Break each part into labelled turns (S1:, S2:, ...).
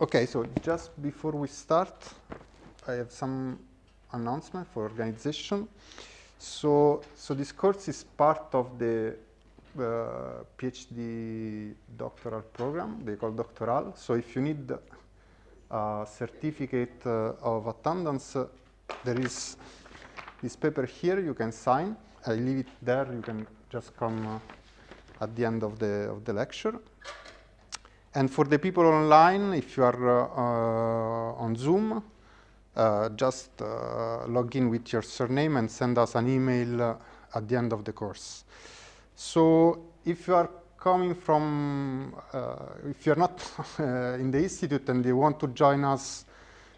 S1: Okay, so just before we start, I have some announcement for organization. So this course is part of the PhD doctoral program, they call doctoral. So if you need a certificate of attendance, there is this paper here you can sign. I leave it there, you can just come at the end of the lecture. And for the people online, if you are on Zoom, just log in with your surname and send us an email at the end of the course. So if you are coming from, if you're not in the Institute and you want to join us,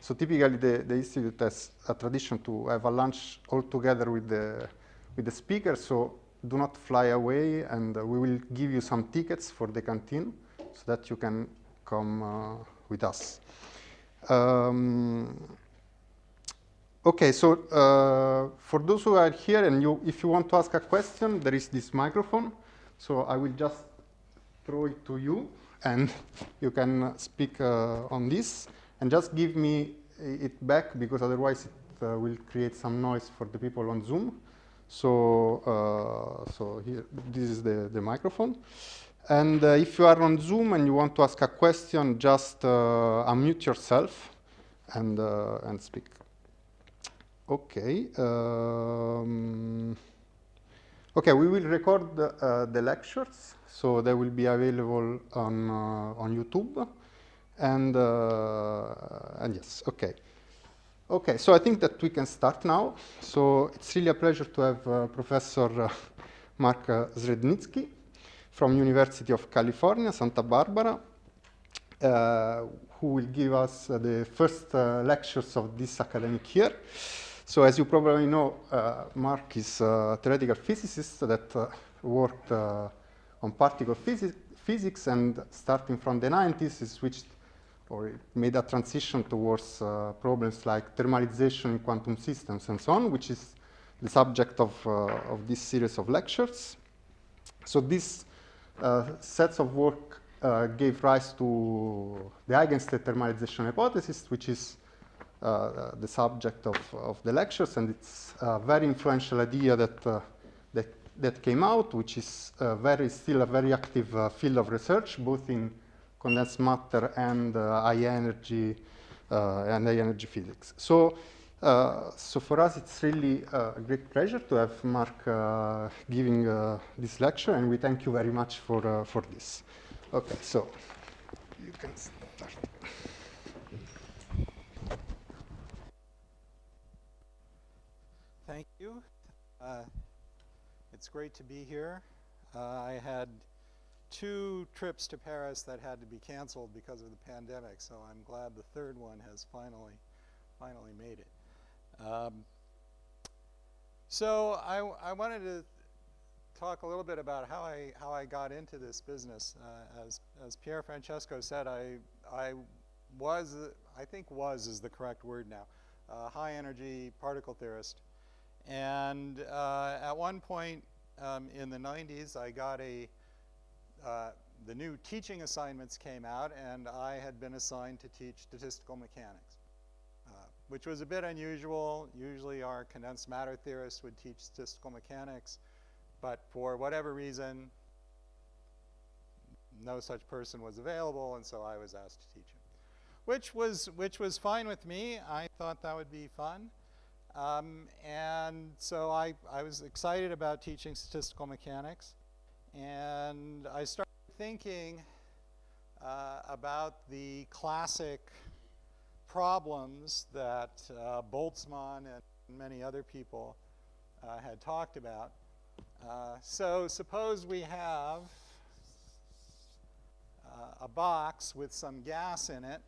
S1: so typically the Institute has a tradition to have a lunch all together with the speaker, so do not fly away, and we will give you some tickets for the canteen so that you can come with us. Okay, so for those who are here and if you want to ask a question, there is this microphone. So I will just throw it to you and you can speak on this and just give me it back, because otherwise it will create some noise for the people on Zoom. So, so here, this is the microphone. And if you are on Zoom and you want to ask a question, just unmute yourself and speak. Okay. Okay, we will record the lectures, so they will be available on YouTube. And yes, okay. Okay, so I think that we can start now. So it's really a pleasure to have Professor Mark Srednicki from University of California, Santa Barbara, who will give us the first lectures of this academic year. So as you probably know, Mark is a theoretical physicist that worked on particle physics, and starting from the 90s, he switched or made a transition towards problems like thermalization in quantum systems and so on, which is the subject of this series of lectures. So these sets of work gave rise to the eigenstate thermalization hypothesis, which is the subject of the lectures, and it's a very influential idea that came out, which is still a very active field of research, both in condensed matter and high energy physics. So, so for us, it's really a great pleasure to have Mark giving this lecture, and we thank you very much for this. Okay, so you can start.
S2: Thank you. It's great to be here. I had 2 trips to Paris that had to be canceled because of the pandemic, so I'm glad the third one has finally made it. So I wanted to talk a little bit about how I got into this business. As Pier Francesco said, I think is the correct word now, high energy particle theorist. And at one point in the 90s, I got the new teaching assignments came out, and I had been assigned to teach statistical mechanics, which was a bit unusual. Usually our condensed matter theorists would teach statistical mechanics, but for whatever reason, no such person was available, and so I was asked to teach it, which was fine with me. I thought that would be fun. And so I was excited about teaching statistical mechanics, and I started thinking about the classic problems that Boltzmann and many other people had talked about. So suppose we have a box with some gas in it.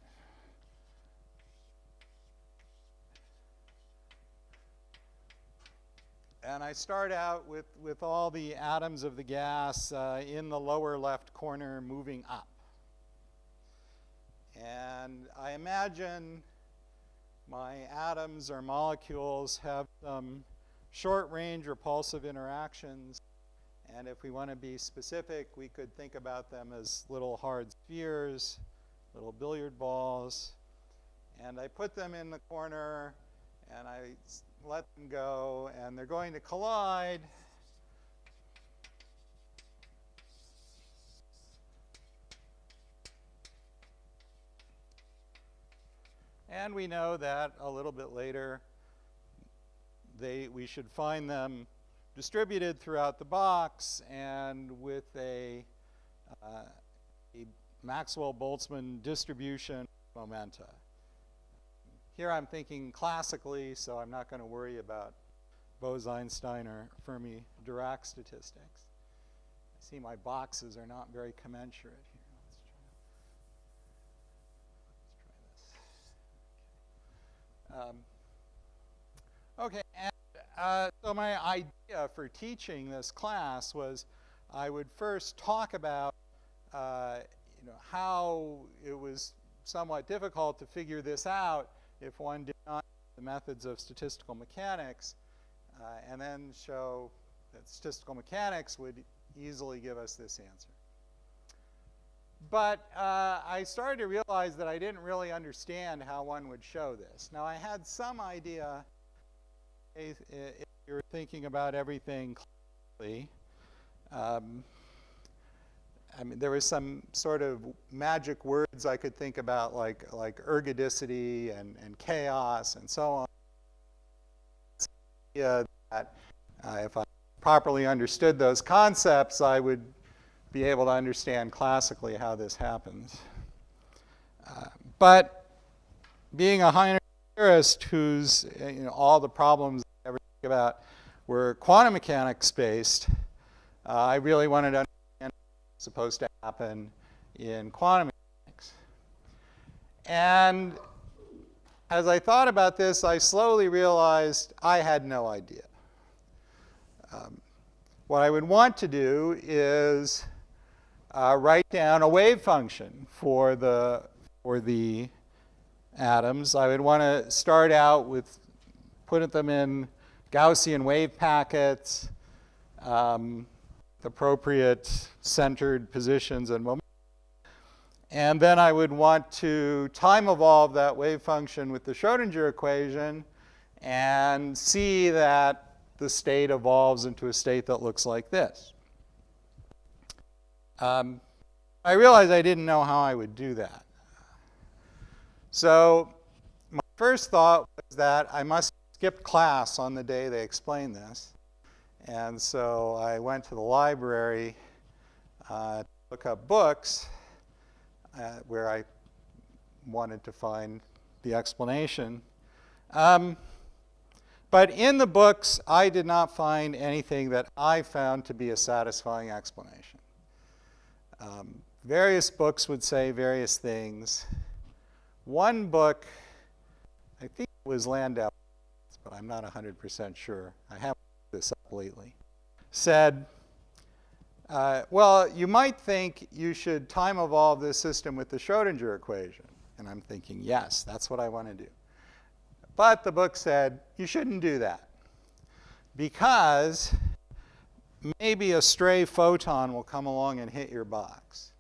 S2: And I start out with all the atoms of the gas in the lower left corner moving up. And I imagine my atoms or molecules have some short-range repulsive interactions. And if we want to be specific, we could think about them as little hard spheres little billiard balls, and I put them in the corner, and I let them go, and they're going to collide. And we know that a little bit later, we should find them distributed throughout the box and with a Maxwell-Boltzmann distribution momenta. Here I'm thinking classically, so I'm not going to worry about Bose-Einstein or Fermi-Dirac statistics. I see my boxes are not very commensurate here. Let's try this. Okay, and so my idea for teaching this class was I would first talk about how it was somewhat difficult to figure this out if one did not know the methods of statistical mechanics, and then show that statistical mechanics would easily give us this answer. But I started to realize that I didn't really understand how one would show this. Now, I had some idea if you're thinking about everything clearly. I mean, there was some sort of magic words I could think about, like ergodicity and chaos and so on. That if I properly understood those concepts, I would be able to understand classically how this happens. But being a Heisenberg theorist whose all the problems I ever think about were quantum mechanics based, I really wanted to understand what's supposed to happen in quantum mechanics. And as I thought about this, I slowly realized I had no idea. What I would want to do is write down a wave function for the atoms. I would want to start out with putting them in Gaussian wave packets, appropriate centered positions and momentum. And then I would want to time evolve that wave function with the Schrodinger equation and see that the state evolves into a state that looks like this. I realized I didn't know how I would do that. So my first thought was that I must skip class on the day they explained this. And so I went to the library to look up books where I wanted to find the explanation. But in the books, I did not find anything that I found to be a satisfying explanation. Various books would say various things. One book, I think it was Landau, but I'm not 100% sure. I haven't looked this up lately. Said, well, you might think you should time evolve this system with the Schrodinger equation. And I'm thinking, yes, that's what I want to do. But the book said, you shouldn't do that because maybe a stray photon will come along and hit your box.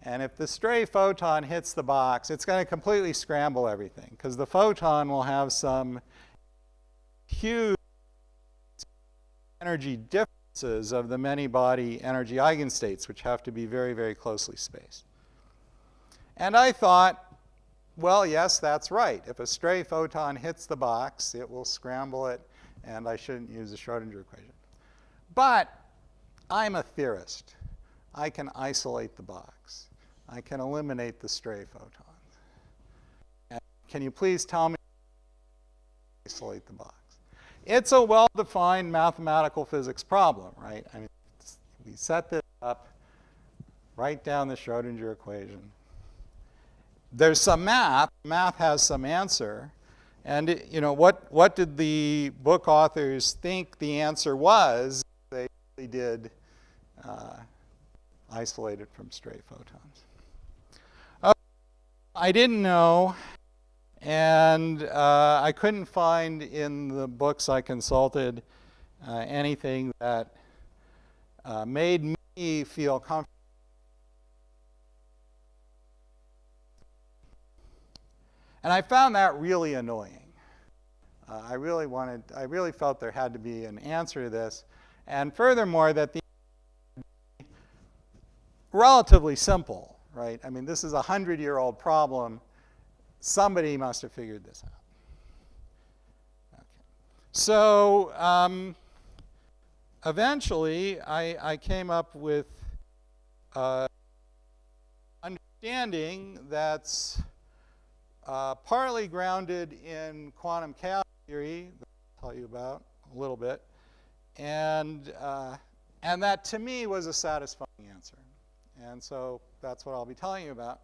S2: And if the stray photon hits the box, it's going to completely scramble everything because the photon will have some huge energy differences of the many-body energy eigenstates, which have to be very, very closely spaced. And I thought, well, yes, that's right. If a stray photon hits the box, it will scramble it, and I shouldn't use the Schrodinger equation. But I'm a theorist. I can isolate the box. I can eliminate the stray photons. And can you please tell me how to isolate the box? It's a well-defined mathematical physics problem, right? I mean, we set this up, write down the Schrodinger equation. There's some math. Math has some answer. And what did the book authors think the answer was? They really did isolate it from stray photons. I didn't know, and I couldn't find in the books I consulted anything that made me feel comfortable. And I found that really annoying. I really felt there had to be an answer to this. And furthermore, that the relatively simple, right? I mean, this is a 100-year-old problem. Somebody must have figured this out. Okay. So eventually, I came up with understanding that's partly grounded in quantum chaos theory, that I'll tell you about a little bit, and that to me was a satisfying answer. And so that's what I'll be telling you about.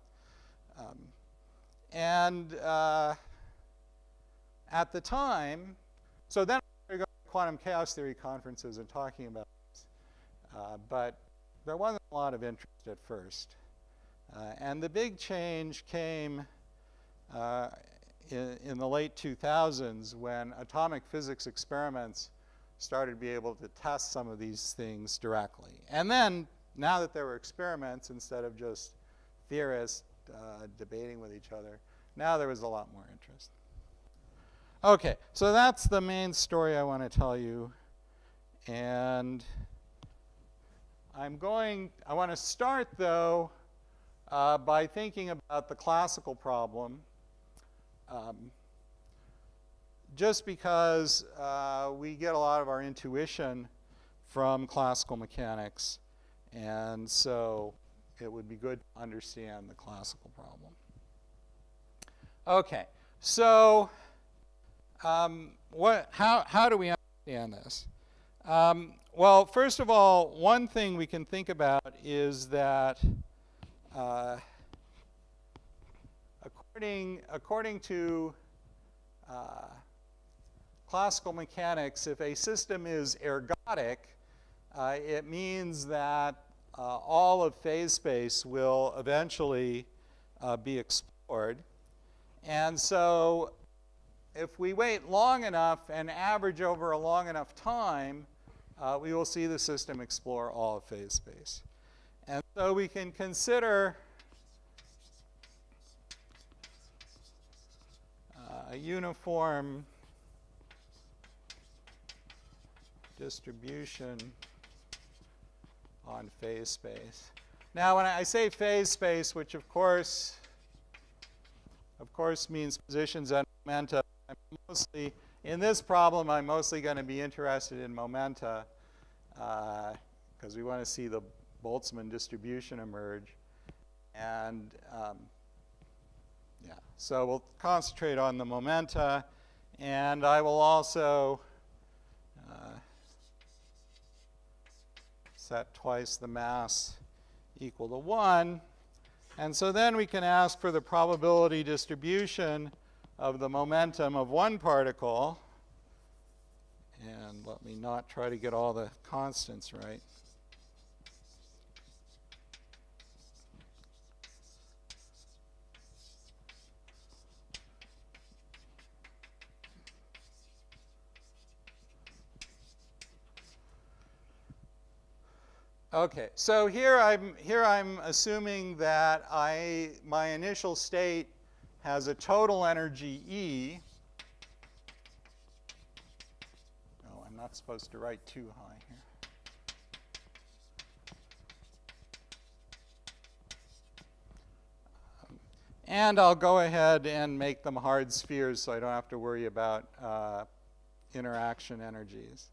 S2: At the time, so then I go to quantum chaos theory conferences and talking about this. But there wasn't a lot of interest at first. And the big change came in the late 2000s when atomic physics experiments started to be able to test some of these things directly. And then, now that there were experiments instead of just theorists debating with each other, now there was a lot more interest. Okay, so that's the main story I want to tell you. And I want to start, though, by thinking about the classical problem. Just because we get a lot of our intuition from classical mechanics, and so it would be good to understand the classical problem. Okay, so how do we understand this? Well, first of all, one thing we can think about is that according to classical mechanics, if a system is ergodic, it means that all of phase space will eventually be explored. And so if we wait long enough and average over a long enough time, we will see the system explore all of phase space. And so we can consider a uniform distribution on phase space. Now, when I say phase space, which of course means positions and momenta, in this problem, I'm mostly going to be interested in momenta because we want to see the Boltzmann distribution emerge. And yeah, so we'll concentrate on the momenta, and I will also set twice the mass equal to 1. And so then we can ask for the probability distribution of the momentum of one particle. And let me not try to get all the constants right. Okay, so here I'm assuming that my initial state has a total energy E. Oh, I'm not supposed to write too high here. And I'll go ahead and make them hard spheres so I don't have to worry about interaction energies.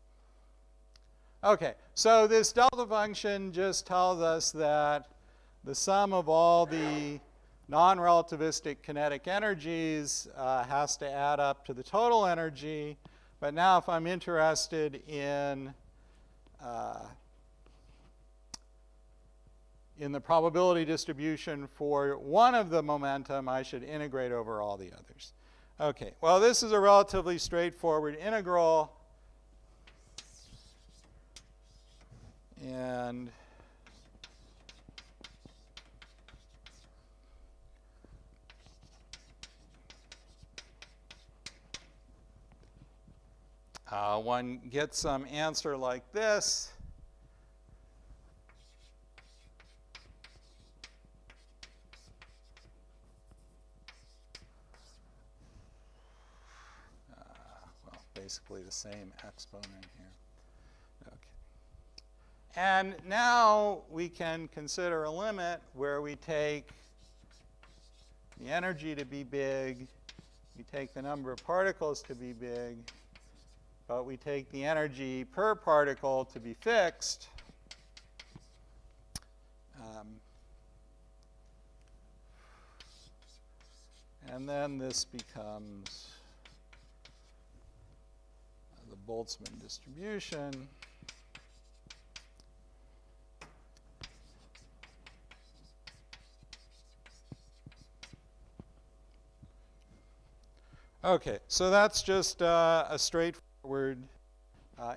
S2: Okay, so this delta function just tells us that the sum of all the non-relativistic kinetic energies has to add up to the total energy. But now if I'm interested in the probability distribution for one of the momentum, I should integrate over all the others. Okay, well, this is a relatively straightforward integral. And one gets some answer like this. basically the same exponent here. Okay. And now we can consider a limit where we take the energy to be big, we take the number of particles to be big, but we take the energy per particle to be fixed. And then this becomes the Boltzmann distribution. Okay, so that's just a straightforward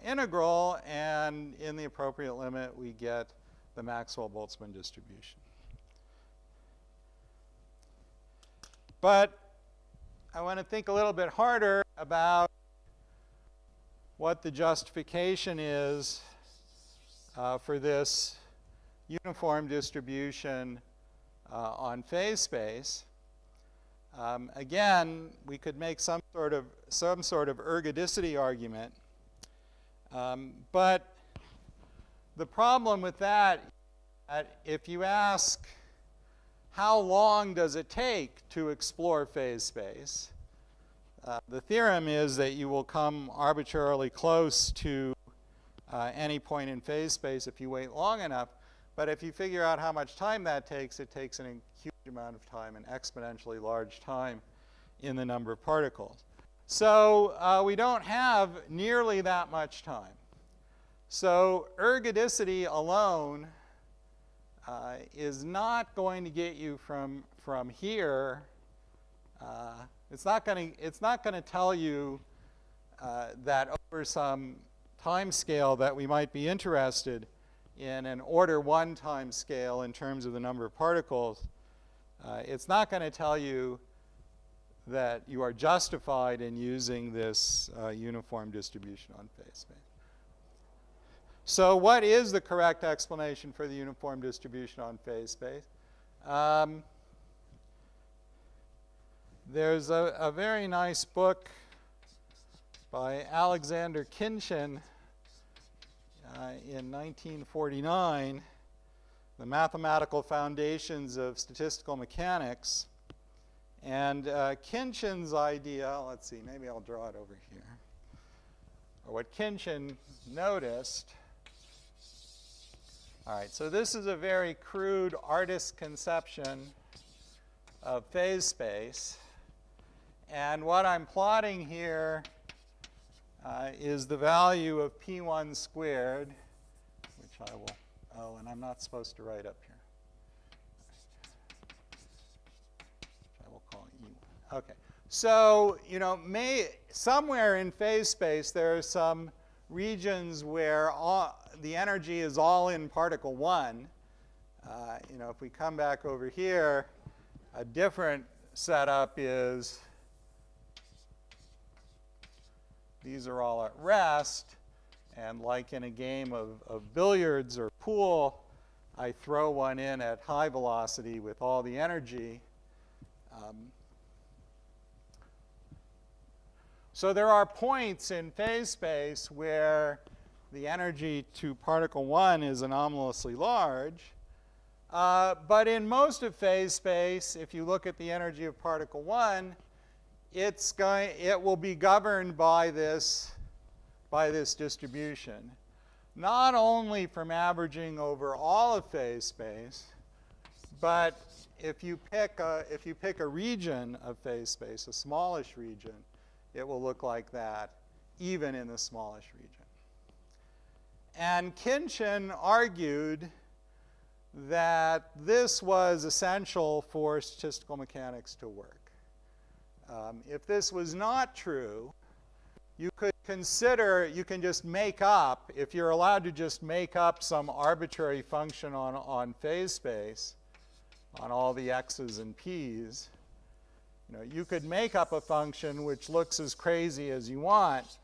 S2: integral, and in the appropriate limit we get the Maxwell-Boltzmann distribution. But I want to think a little bit harder about what the justification is for this uniform distribution on phase space. Again, we could make some sort of ergodicity argument, but the problem with that, if you ask how long does it take to explore phase space, the theorem is that you will come arbitrarily close to any point in phase space if you wait long enough. But if you figure out how much time that takes, it takes a huge amount of time, an exponentially large time in the number of particles. So we don't have nearly that much time. So ergodicity alone is not going to get you from here. It's not going to tell you that over some time scale that we might be interested in an order 1 time scale in terms of the number of particles. It's not going to tell you that you are justified in using this uniform distribution on phase space. So what is the correct explanation for the uniform distribution on phase space? There's a very nice book by Alexander Khinchin in 1949, The Mathematical Foundations of Statistical Mechanics. And Khinchin's idea, let's see, maybe I'll draw it over here. Or what Khinchin noticed. All right, so this is a very crude artist's conception of phase space. And what I'm plotting here is the value of P1 squared, which I will, oh, and I'm not supposed to write up here. Which I will call E1. Okay, so, you know, somewhere in phase space there are some regions where the energy is all in particle 1. You know, if we come back over here, a different setup is these are all at rest, and like in a game of billiards or pool, I throw one in at high velocity with all the energy. So there are points in phase space where the energy to particle 1 is anomalously large. But in most of phase space, if you look at the energy of particle 1, it will be governed by this distribution, not only from averaging over all of phase space, but if you pick a region of phase space, a smallish region, it will look like that, even in the smallish region. And Khinchin argued that this was essential for statistical mechanics to work. If this was not true, you can just make up, if you're allowed to just make up some arbitrary function on phase space, on all the x's and p's, you know, you could make up a function which looks as crazy as you want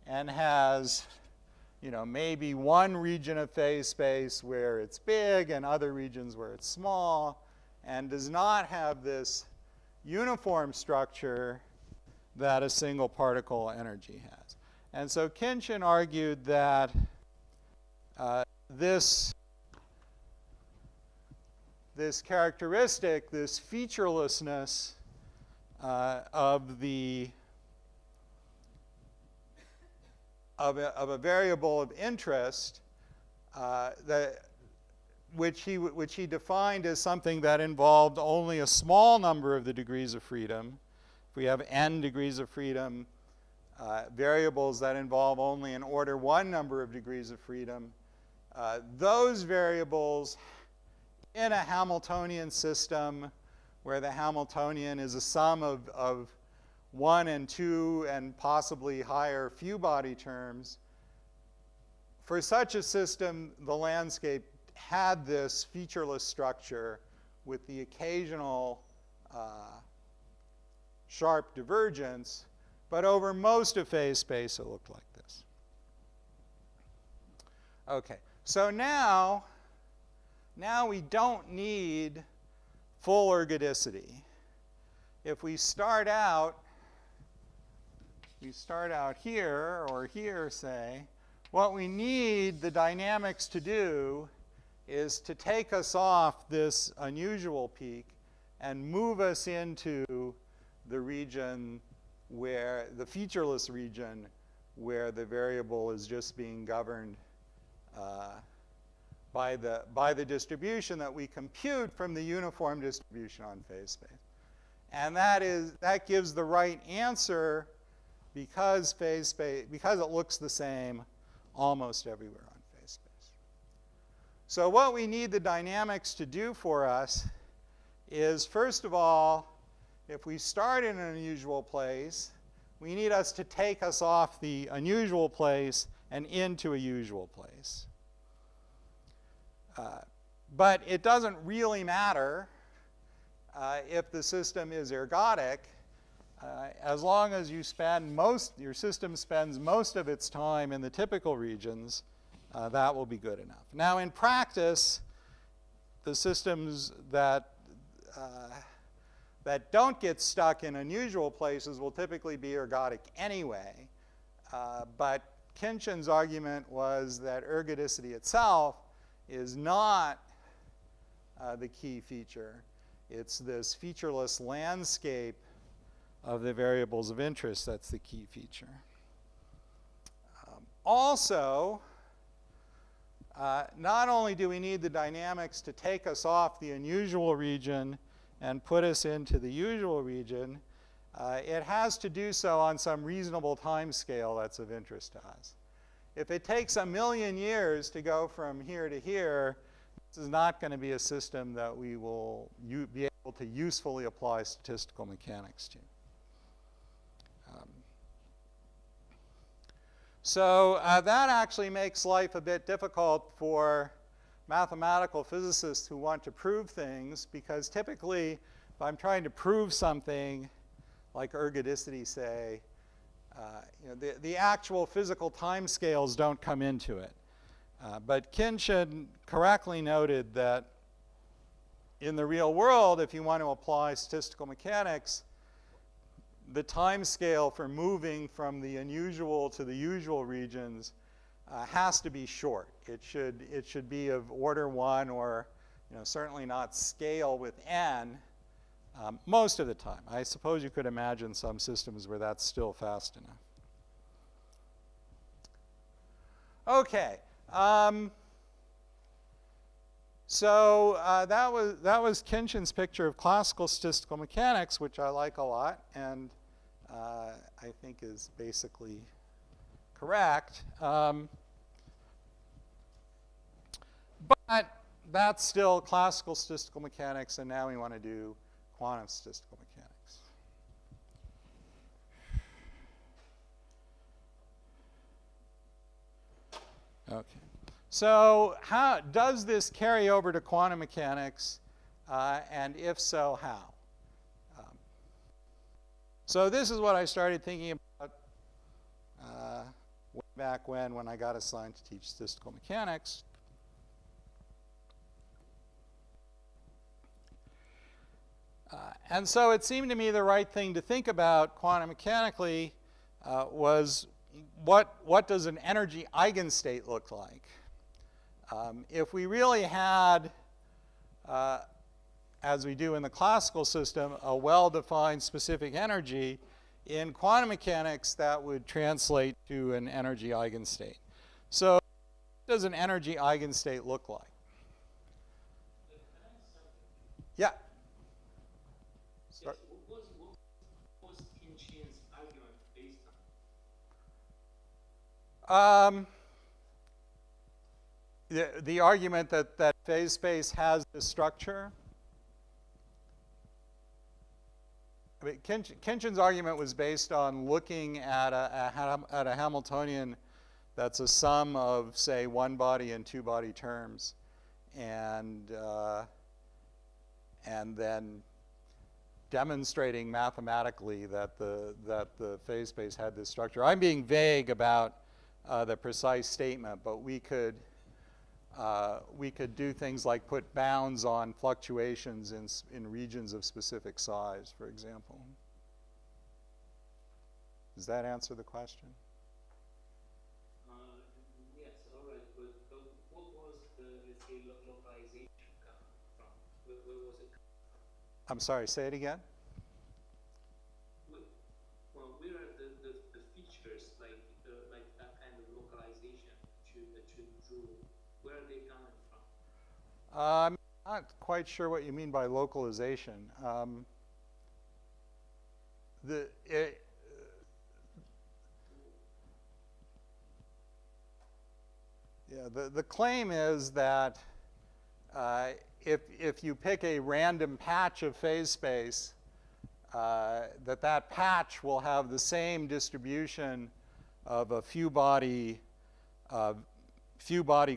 S2: and has, you know, maybe one region of phase space where it's big and other regions where it's small, and does not have this uniform structure that a single particle energy has. And so Khinchin argued that this characteristic, this featurelessness of a variable of interest, which he defined as something that involved only a small number of the degrees of freedom. If we have n degrees of freedom, variables that involve only an order 1 number of degrees of freedom, those variables in a Hamiltonian system where the Hamiltonian is a sum of 1 and 2 and possibly higher few body terms, for such a system, the landscape had this featureless structure with the occasional sharp divergence, but over most of phase space it looked like this. Okay, so now we don't need full ergodicity. If we start out here or here, say, what we need the dynamics to do is to take us off this unusual peak and move us into the region where, the featureless region, where the variable is just being governed by the distribution that we compute from the uniform distribution on phase space. And that gives the right answer because it looks the same almost everywhere on phase space. So what we need the dynamics to do for us is, first of all, if we start in an unusual place, we need us to take us off the unusual place and into a usual place. But it doesn't really matter if the system is ergodic, as long as you spend your system spends most of its time in the typical regions, that will be good enough. Now, in practice, the systems that don't get stuck in unusual places will typically be ergodic anyway. But Khinchin's argument was that ergodicity itself is not the key feature. It's this featureless landscape of the variables of interest that's the key feature. Also, not only do we need the dynamics to take us off the unusual region and put us into the usual region, it has to do so on some reasonable time scale that's of interest to us. If it takes 1 million years to go from here to here, this is not going to be a system that we will be able to usefully apply statistical mechanics to. So that actually makes life a bit difficult for mathematical physicists who want to prove things, because typically, if I'm trying to prove something, like ergodicity, say, the actual physical timescales don't come into it. But Khinchin correctly noted that in the real world, if you want to apply statistical mechanics, the time scale for moving from the unusual to the usual regions has to be short. It should be of order 1, or certainly not scale with n most of the time. I suppose you could imagine some systems where that's still fast enough. Okay. So that was Khinchin's picture of classical statistical mechanics, which I like a lot, and I think is basically correct. But that's still classical statistical mechanics, and now we want to do quantum statistical mechanics. Okay. So how does this carry over to quantum mechanics, and if so, how? So this is what I started thinking about way back when I got assigned to teach statistical mechanics. And so it seemed to me the right thing to think about quantum mechanically was, what does an energy eigenstate look like? If we really had, as we do in the classical system, a well-defined specific energy, in quantum mechanics that would translate to an energy eigenstate. So what does an energy eigenstate look like? Yeah.
S3: Yes, what was Kinchian's argument based on?
S2: The argument that phase space has this structure. I mean, Kinchian's argument was based on looking at a Hamiltonian that's a sum of, say, one-body and two-body terms, and then demonstrating mathematically that the phase space had this structure. I'm being vague about the precise statement, but we could do things like put bounds on fluctuations in regions of specific size, for example. Does that answer the question?
S3: Yes, all right, but what was the, let's say, localization coming from? Where was it coming from?
S2: I'm sorry, say it again?
S3: Well, where are the features, like that kind of localization that you drew? Where are they coming from?
S2: I'm not quite sure what you mean by localization. The claim is that if you pick a random patch of phase space, that patch will have the same distribution of a few body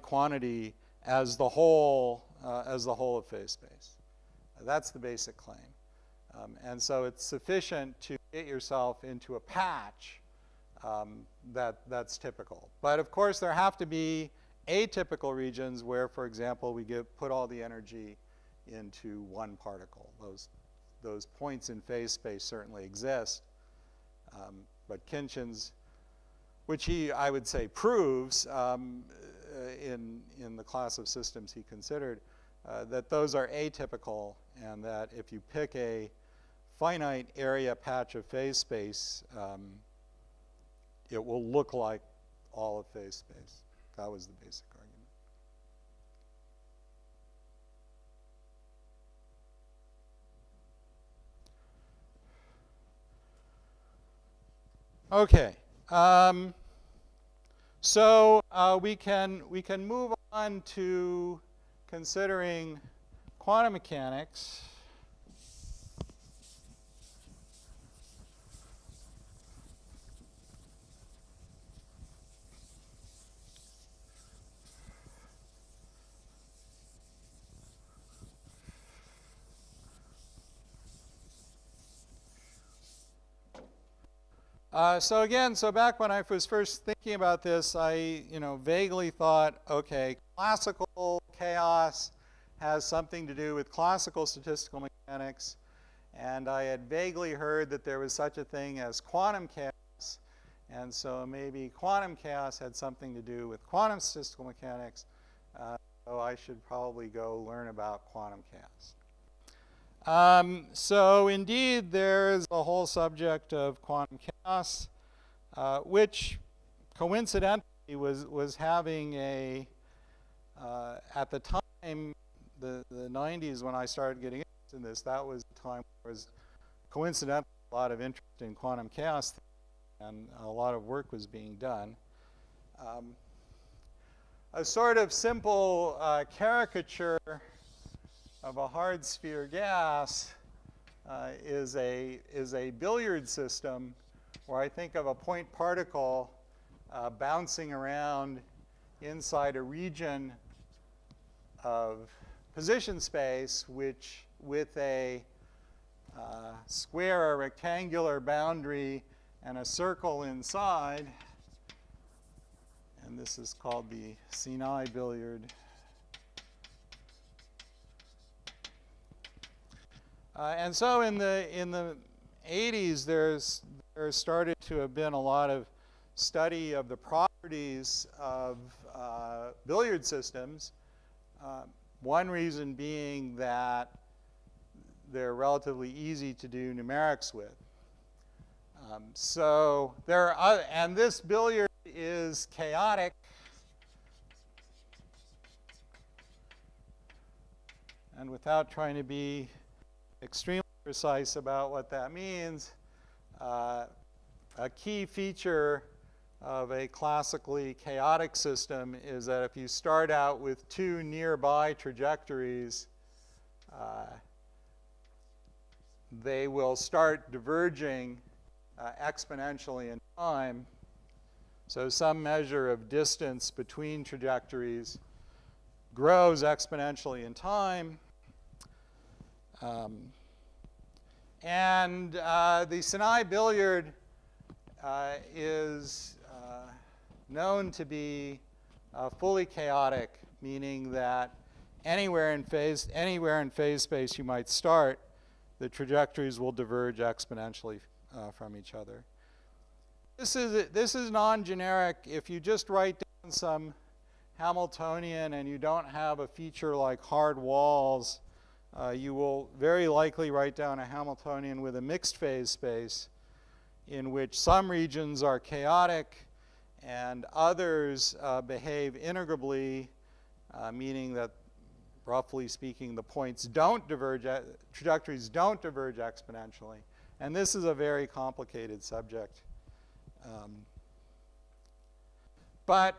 S2: quantity as the whole of phase space. That's the basic claim. And so it's sufficient to get yourself into a patch that's typical. But of course, there have to be atypical regions where, for example, we put all the energy into one particle. Those points in phase space certainly exist. But Kinchian's, which I would say, proves in the class of systems he considered, that those are atypical, and that if you pick a finite area patch of phase space, it will look like all of phase space. That was the basic argument. Okay. So we can move on to considering quantum mechanics. So back when I was first thinking about this, I vaguely thought, okay, classical chaos has something to do with classical statistical mechanics, and I had vaguely heard that there was such a thing as quantum chaos, and so maybe quantum chaos had something to do with quantum statistical mechanics, so I should probably go learn about quantum chaos. So indeed, there's a whole subject of quantum chaos, which coincidentally was having at the time, the 90s when I started getting interested in this, that was the time there was coincidentally a lot of interest in quantum chaos, and a lot of work was being done. A sort of simple caricature of a hard sphere gas is a billiard system where I think of a point particle bouncing around inside a region of position space, which with a square or rectangular boundary and a circle inside, and this is called the Sinai billiard. And so in the 80s, there started to have been a lot of study of the properties of billiard systems. One reason being that they're relatively easy to do numerics with. So there are other, and this billiard is chaotic. And without trying to be extremely precise about what that means, a key feature of a classically chaotic system is that if you start out with two nearby trajectories, they will start diverging exponentially in time. So some measure of distance between trajectories grows exponentially in time. And the Sinai billiard is known to be fully chaotic, meaning that anywhere in phase space you might start, the trajectories will diverge exponentially from each other. This is non-generic. If you just write down some Hamiltonian and you don't have a feature like hard walls, you will very likely write down a Hamiltonian with a mixed phase space in which some regions are chaotic and others behave integrably, meaning that, roughly speaking, the points don't diverge, trajectories don't diverge exponentially. And this is a very complicated subject. But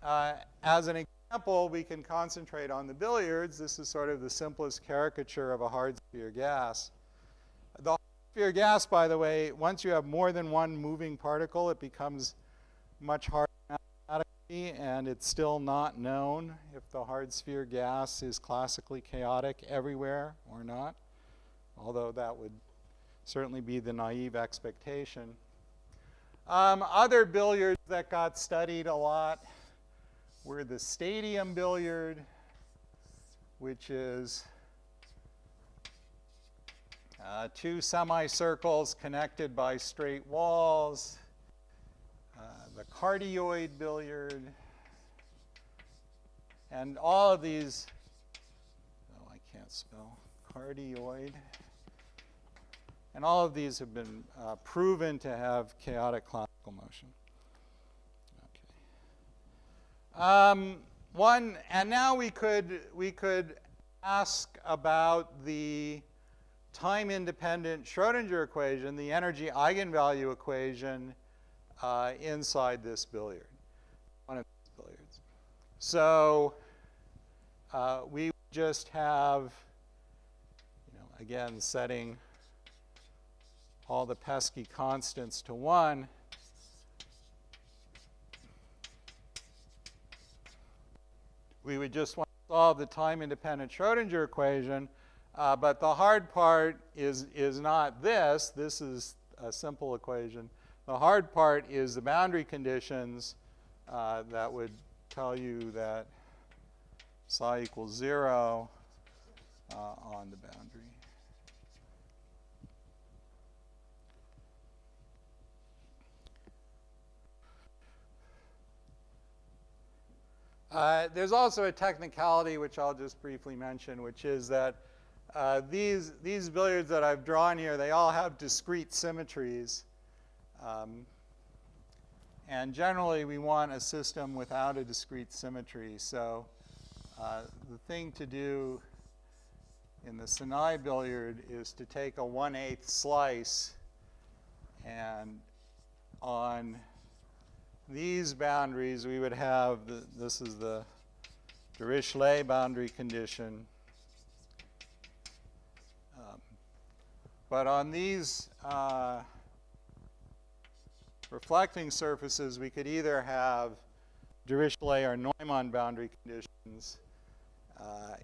S2: as an example, we can concentrate on the billiards. This is sort of the simplest caricature of a hard sphere gas. The hard sphere gas, by the way, once you have more than one moving particle, it becomes much harder mathematically, and it's still not known if the hard sphere gas is classically chaotic everywhere or not, although that would certainly be the naive expectation. Other billiards that got studied a lot were the stadium billiard, which is two semicircles connected by straight walls. The cardioid billiard. And all of these, oh, I can't spell, cardioid. And all of these have been proven to have chaotic classical motion. Okay. And now we could ask about the time-independent Schrodinger equation, the energy eigenvalue equation inside this billiard, one of these billiards. So we just have, again, setting all the pesky constants to 1. We would just want to solve the time-independent Schrodinger equation, but the hard part is not this. This is a simple equation. The hard part is the boundary conditions that would tell you that psi equals 0 on the boundary. There's also a technicality which I'll just briefly mention, which is that these billiards that I've drawn here, they all have discrete symmetries. And generally, we want a system without a discrete symmetry. So the thing to do in the Sinai billiard is to take a 1/8 slice, and on these boundaries, we would have, this is the Dirichlet boundary condition. But on these reflecting surfaces, we could either have Dirichlet or Neumann boundary conditions,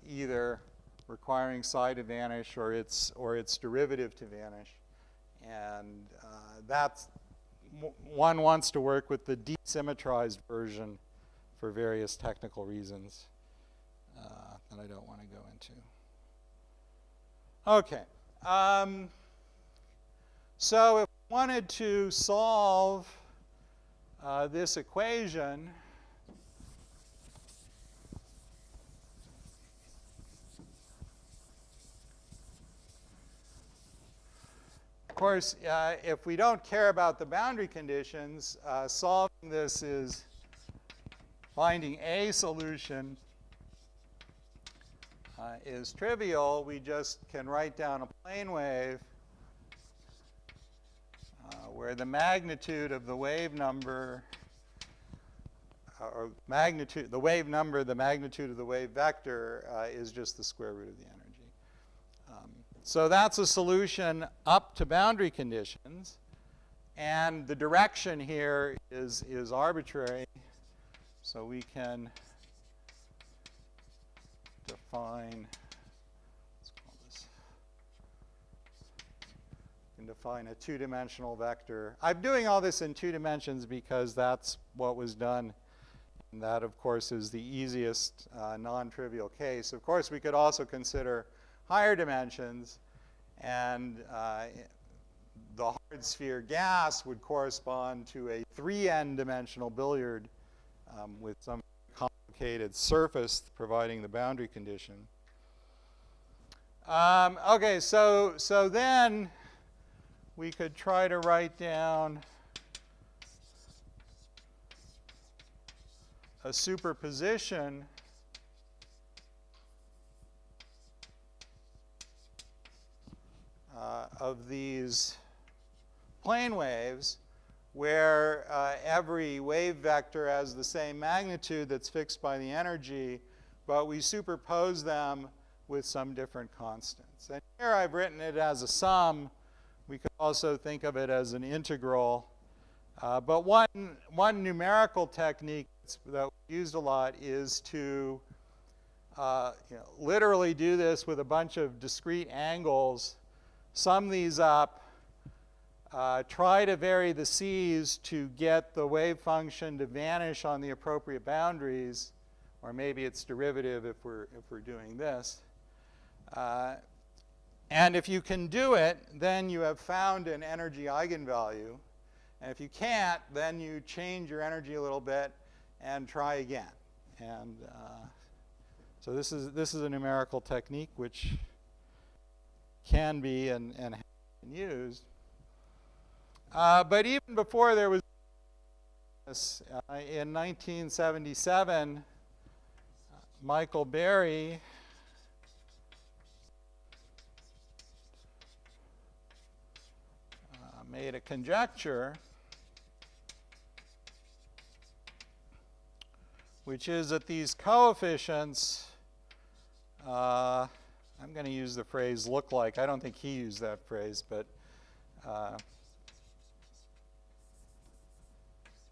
S2: either requiring psi to vanish or its derivative to vanish. And that's, one wants to work with the desymmetrized version for various technical reasons that I don't want to go into. Okay. So if we wanted to solve this equation of course, if we don't care about the boundary conditions, solving this is finding a solution is trivial. We just can write down a plane wave where the magnitude of the wave number, or magnitude, the wave number, the magnitude of the wave vector is just the square root of the energy. So that's a solution up to boundary conditions. And the direction here is arbitrary. So we can define, let's call this, we can define a two-dimensional vector. I'm doing all this in 2 dimensions because that's what was done. And that, of course, is the easiest non-trivial case. Of course, we could also consider higher dimensions, and the hard sphere gas would correspond to a 3n dimensional billiard with some complicated surface providing the boundary condition. Okay, so then we could try to write down a superposition of these plane waves where every wave vector has the same magnitude that's fixed by the energy, but we superpose them with some different constants. And here I've written it as a sum. We could also think of it as an integral. But one numerical technique that we used a lot is to literally do this with a bunch of discrete angles, sum these up, try to vary the c's to get the wave function to vanish on the appropriate boundaries, or maybe its derivative if we're doing this. And if you can do it, then you have found an energy eigenvalue. And if you can't, then you change your energy a little bit and try again. And so this is a numerical technique which can be and has been used. But even before there was this, in 1977, Michael Berry made a conjecture which is that these coefficients, I'm going to use the phrase look like. I don't think he used that phrase, but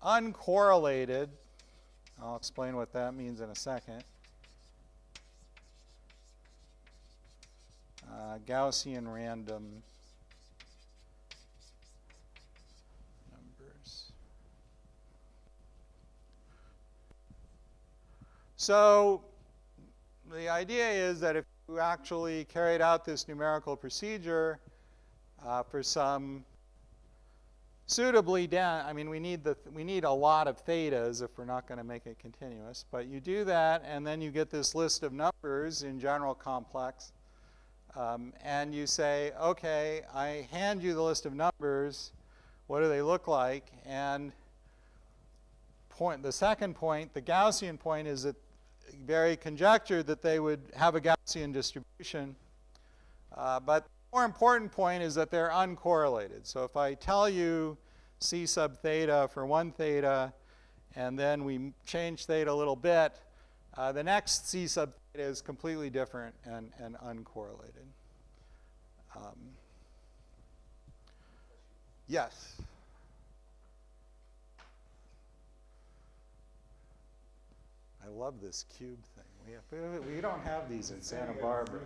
S2: uncorrelated, I'll explain what that means in a second, Gaussian random numbers. So the idea is that if you actually carried out this numerical procedure for some suitably down, I mean, we need a lot of thetas if we're not going to make it continuous. But you do that, and then you get this list of numbers in general complex. And you say, OK, I hand you the list of numbers. What do they look like? And the second point, the Gaussian point, is that Berry conjectured that they would have a Gaussian distribution. But the more important point is that they're uncorrelated. So if I tell you C sub theta for one theta, and then we change theta a little bit, the next C sub theta is completely different and uncorrelated. Yes? I love this cube thing. We don't have these in Santa Barbara.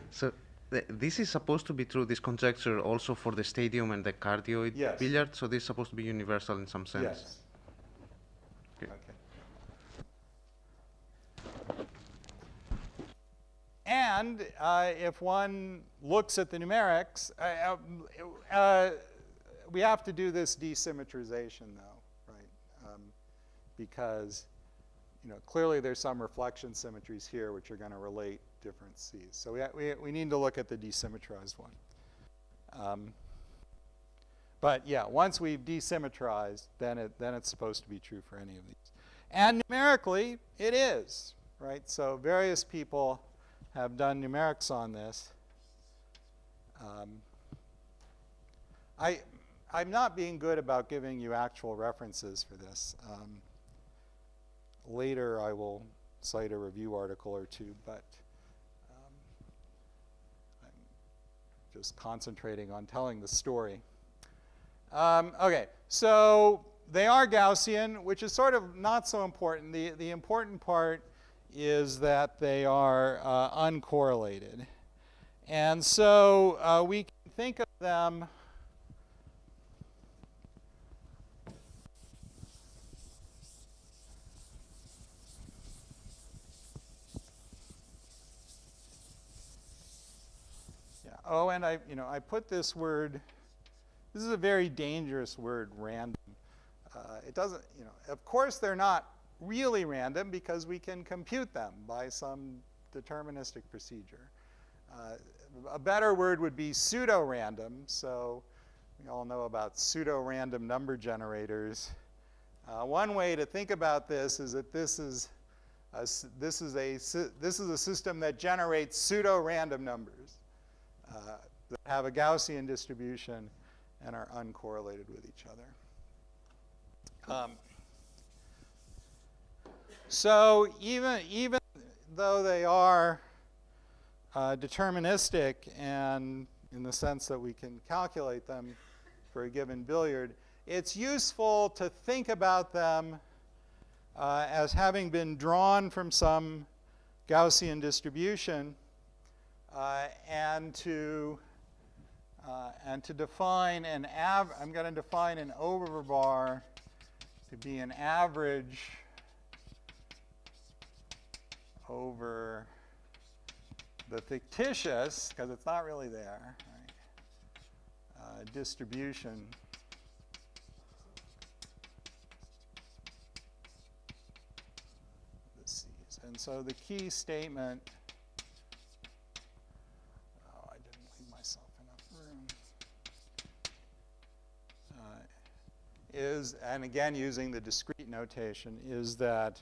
S4: So this is supposed to be true, this conjecture, also for the stadium and the cardioid
S2: Yes.
S4: billiard? So this is supposed to be universal in some sense?
S2: Yes.
S4: Okay.
S2: And if one looks at the numerics, we have to do this desymmetrization, though. because clearly there's some reflection symmetries here which are going to relate different C's. So we need to look at the desymmetrized one. But yeah, once we've desymmetrized, then it's supposed to be true for any of these. And numerically, it is, right? So various people have done numerics on this. I'm not being good about giving you actual references for this. Later, I will cite a review article or two, but I'm just concentrating on telling the story. Okay, so they are Gaussian, which is sort of not so important. The important part is that they are uncorrelated. And so we can think of them oh, and I put this word. This is a very dangerous word, random. It doesn't, of course they're not really random because we can compute them by some deterministic procedure. A better word would be pseudo-random. So we all know about pseudo-random number generators. One way to think about this is that this is a system that generates pseudo-random numbers that have a Gaussian distribution and are uncorrelated with each other. So even though they are deterministic, and in the sense that we can calculate them for a given billiard, it's useful to think about them as having been drawn from some Gaussian distribution and to define an I'm going to define an overbar to be an average over the fictitious, because it's not really there, right, distribution of the C's. And so the key statement, oh, I didn't leave myself enough room, is, and again using the discrete notation, is that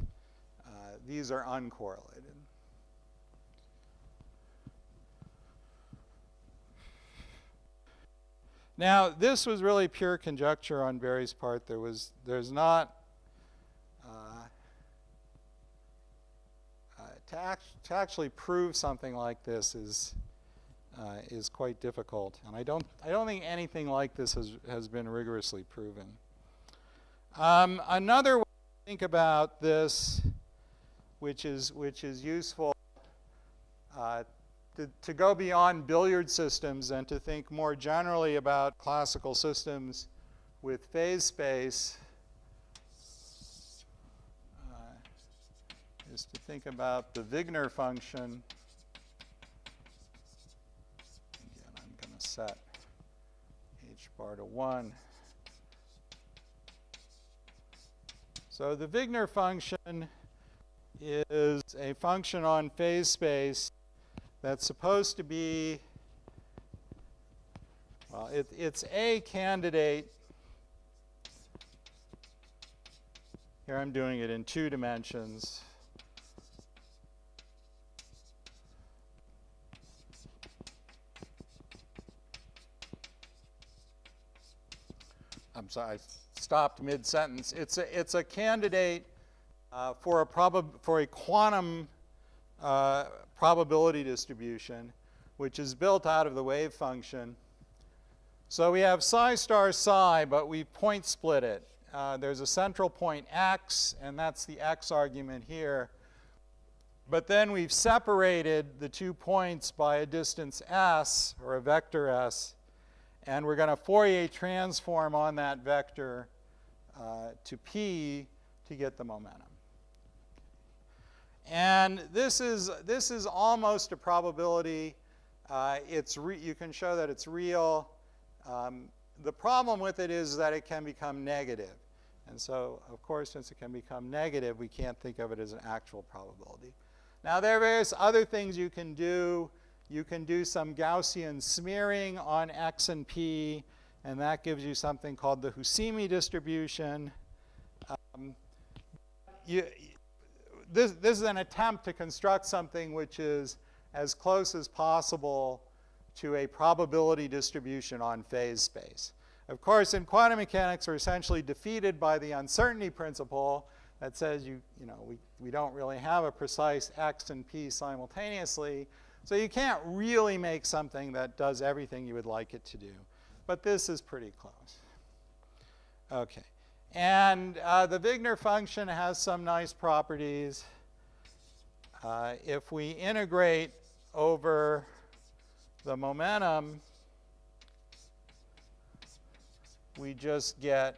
S2: these are uncorrelated. Now, this was really pure conjecture on Barry's part. There's not to actually prove something like this is quite difficult, and I don't think anything like this has been rigorously proven. Another way to think about this, which is useful, to go beyond billiard systems and to think more generally about classical systems with phase space, is to think about the Wigner function. Again, I'm going to set h bar to 1. So the Wigner function is a function on phase space that's supposed to be, well, it's a candidate. Here I'm doing it in 2 dimensions. I'm sorry, I stopped mid-sentence. It's a candidate for a quantum probability distribution, which is built out of the wave function. So we have psi star psi, but we point split it. There's a central point x, and that's the x argument here. But then we've separated the 2 points by a distance s, or a vector s, and we're going to Fourier transform on that vector to p to get the momentum. And this is almost a probability. You can show that it's real. The problem with it is that it can become negative. And so, of course, since it can become negative, we can't think of it as an actual probability. Now, there are various other things you can do. You can do some Gaussian smearing on x and p, and that gives you something called the Husimi distribution. This is an attempt to construct something which is as close as possible to a probability distribution on phase space. Of course, in quantum mechanics, we're essentially defeated by the uncertainty principle that says we don't really have a precise x and p simultaneously. So you can't really make something that does everything you would like it to do. But this is pretty close. OK. And the Wigner function has some nice properties. If we integrate over the momentum, we just get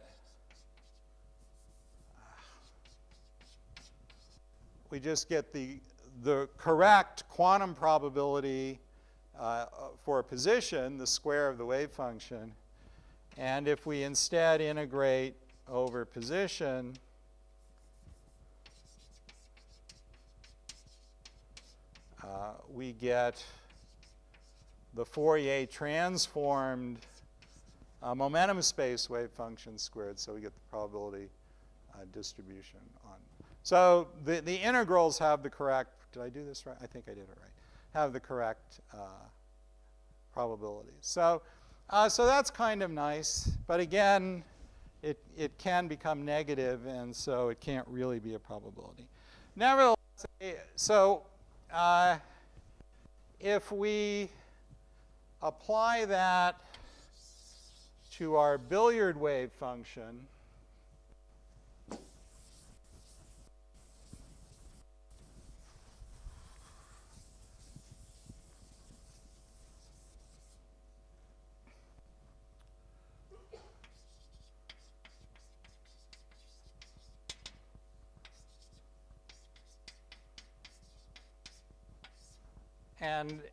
S2: the correct quantum probability for a position, the square of the wave function. And if we instead integrate over position, we get the Fourier transformed momentum space wave function squared, so we get the probability distribution on. So the integrals have the correct, did I do this right? I think I did it right. Have the correct probabilities. So that's kind of nice, but again, it can become negative, and so it can't really be a probability. Nevertheless, so if we apply that to our Billiard wave function,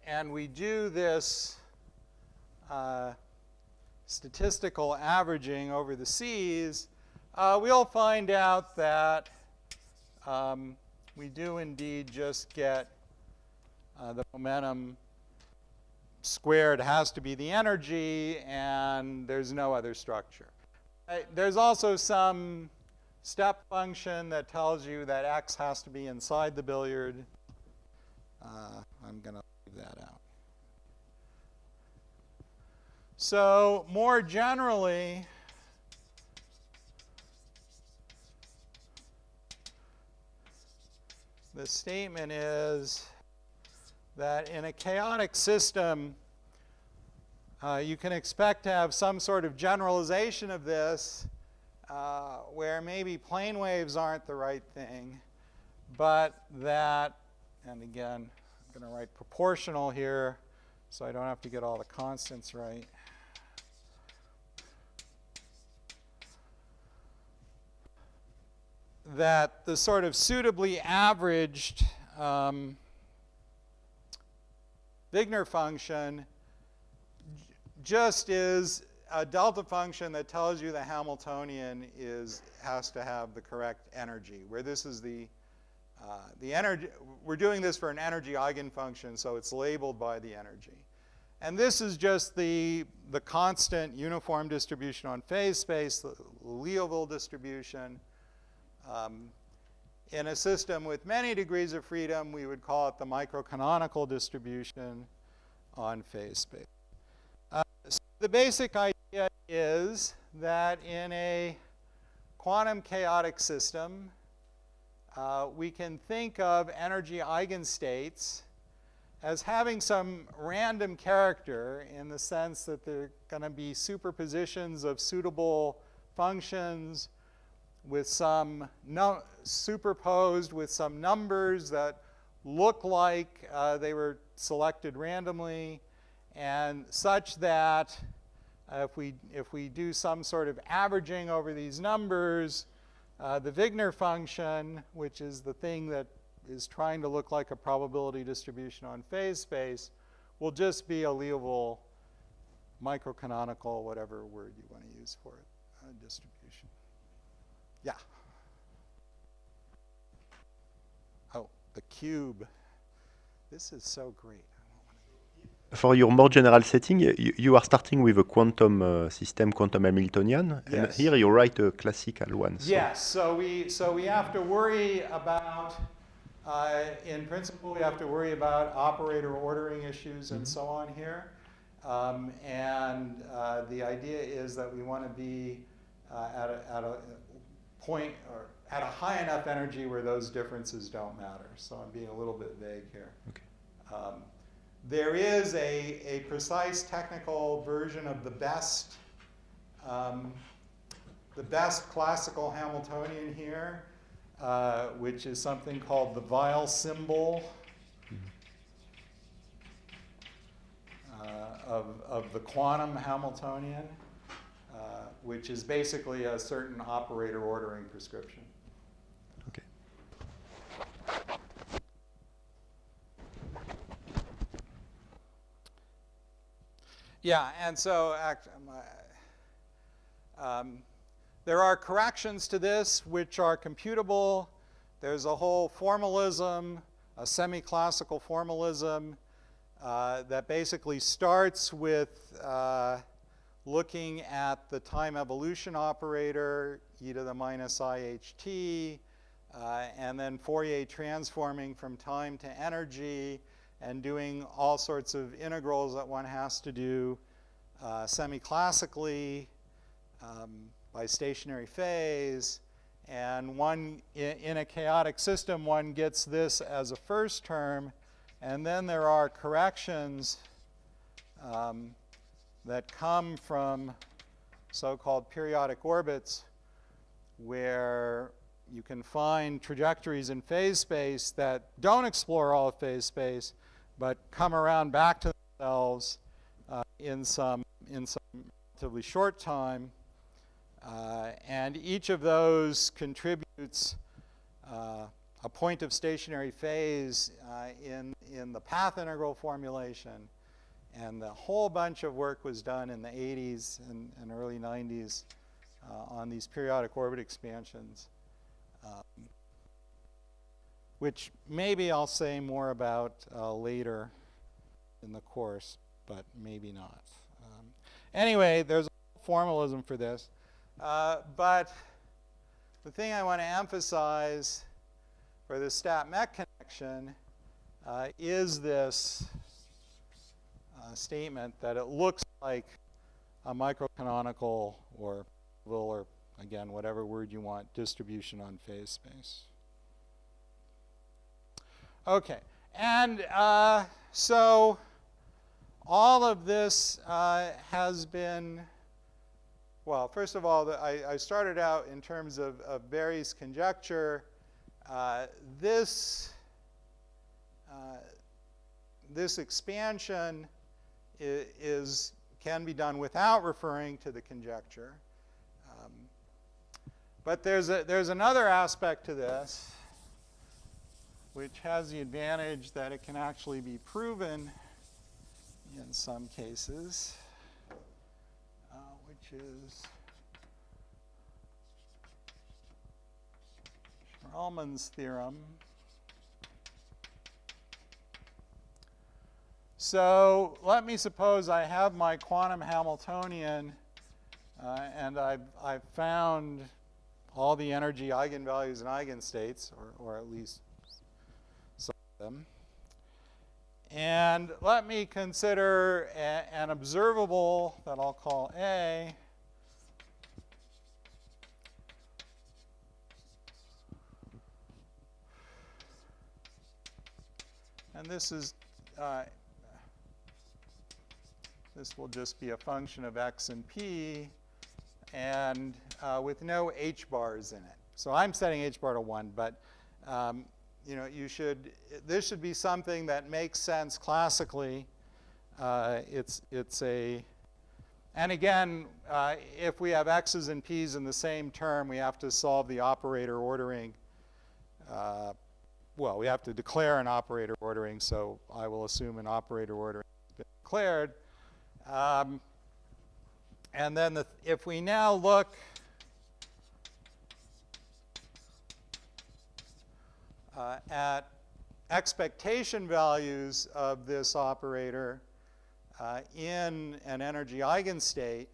S2: and we do this statistical averaging over the C's, we'll find out that we do indeed just get the momentum squared has to be the energy, and there's no other structure. There's also some step function that tells you that x has to be inside the billiard. I'm going to leave that out. So more generally, the statement is that in a chaotic system, you can expect to have some sort of generalization of this where maybe plane waves aren't the right thing, but that, and again, I'm going to write proportional here so I don't have to get all the constants right. That the sort of suitably averaged Wigner function just is a delta function that tells you the Hamiltonian has to have the correct energy, where this is the energy. We're doing this for an energy eigenfunction, so it's labeled by the energy. And this is just the constant uniform distribution on phase space, the Liouville distribution. In a system with many degrees of freedom, we would call it the microcanonical distribution on phase space. So the basic idea is that in a quantum chaotic system, we can think of energy eigenstates as having some random character in the sense that they're going to be superpositions of suitable functions with some superposed with some numbers that look like they were selected randomly, and such that if we do some sort of averaging over these numbers, the Wigner function, which is the thing that is trying to look like a probability distribution on phase space, will just be a Liouville microcanonical, whatever word you want to use for it, distribution. Yeah. Oh, the cube. This is so great.
S5: For your more general setting, you are starting with a quantum system, quantum Hamiltonian, and
S2: Yes.
S5: here you write a classical one. So.
S2: Yes, so we have to worry about, in principle, we have to worry about operator ordering issues and so on here. And the idea is that we want to be at a point or at a high enough energy where those differences don't matter. So I'm being a little bit vague here.
S5: Okay.
S2: There is a precise technical version of the best classical Hamiltonian here, which is something called the Weil symbol of the quantum Hamiltonian, which is basically a certain operator ordering prescription.
S5: Okay.
S2: Yeah, and so there are corrections to this which are computable. There's a whole formalism, a semi-classical formalism that basically starts with looking at the time evolution operator, e to the minus IHT, and then Fourier transforming from time to energy, and doing all sorts of integrals that one has to do semi-classically by stationary phase. And one, in a chaotic system, one gets this as a first term. And then there are corrections that come from so-called periodic orbits, where you can find trajectories in phase space that don't explore all of phase space, but come around back to themselves in some relatively short time. And each of those contributes a point of stationary phase in the path integral formulation. And a whole bunch of work was done in the 80s and early 90s on these periodic orbit expansions, which maybe I'll say more about later in the course, but maybe not. Anyway, there's a formalism for this. But the thing I want to emphasize for the stat-mech connection is this statement that it looks like a microcanonical or again, whatever word you want, distribution on phase space. Okay, and so all of this has been, well, first of all, I started out in terms of Berry's conjecture. This expansion can be done without referring to the conjecture. But there's another aspect to this which has the advantage that it can actually be proven in some cases, which is Braulman's theorem. So let me suppose I have my quantum Hamiltonian, and I've found all the energy eigenvalues and eigenstates, or at least some of them. And let me consider an observable that I'll call A. And this is this will just be a function of x and p, and with no h bars in it. So I'm setting h bar to 1, but you know, this should be something that makes sense classically. And again, if we have x's and p's in the same term, we have to solve the operator ordering. Well, we have to declare an operator ordering, so I will assume an operator ordering has been declared. And then if we now look at expectation values of this operator in an energy eigenstate,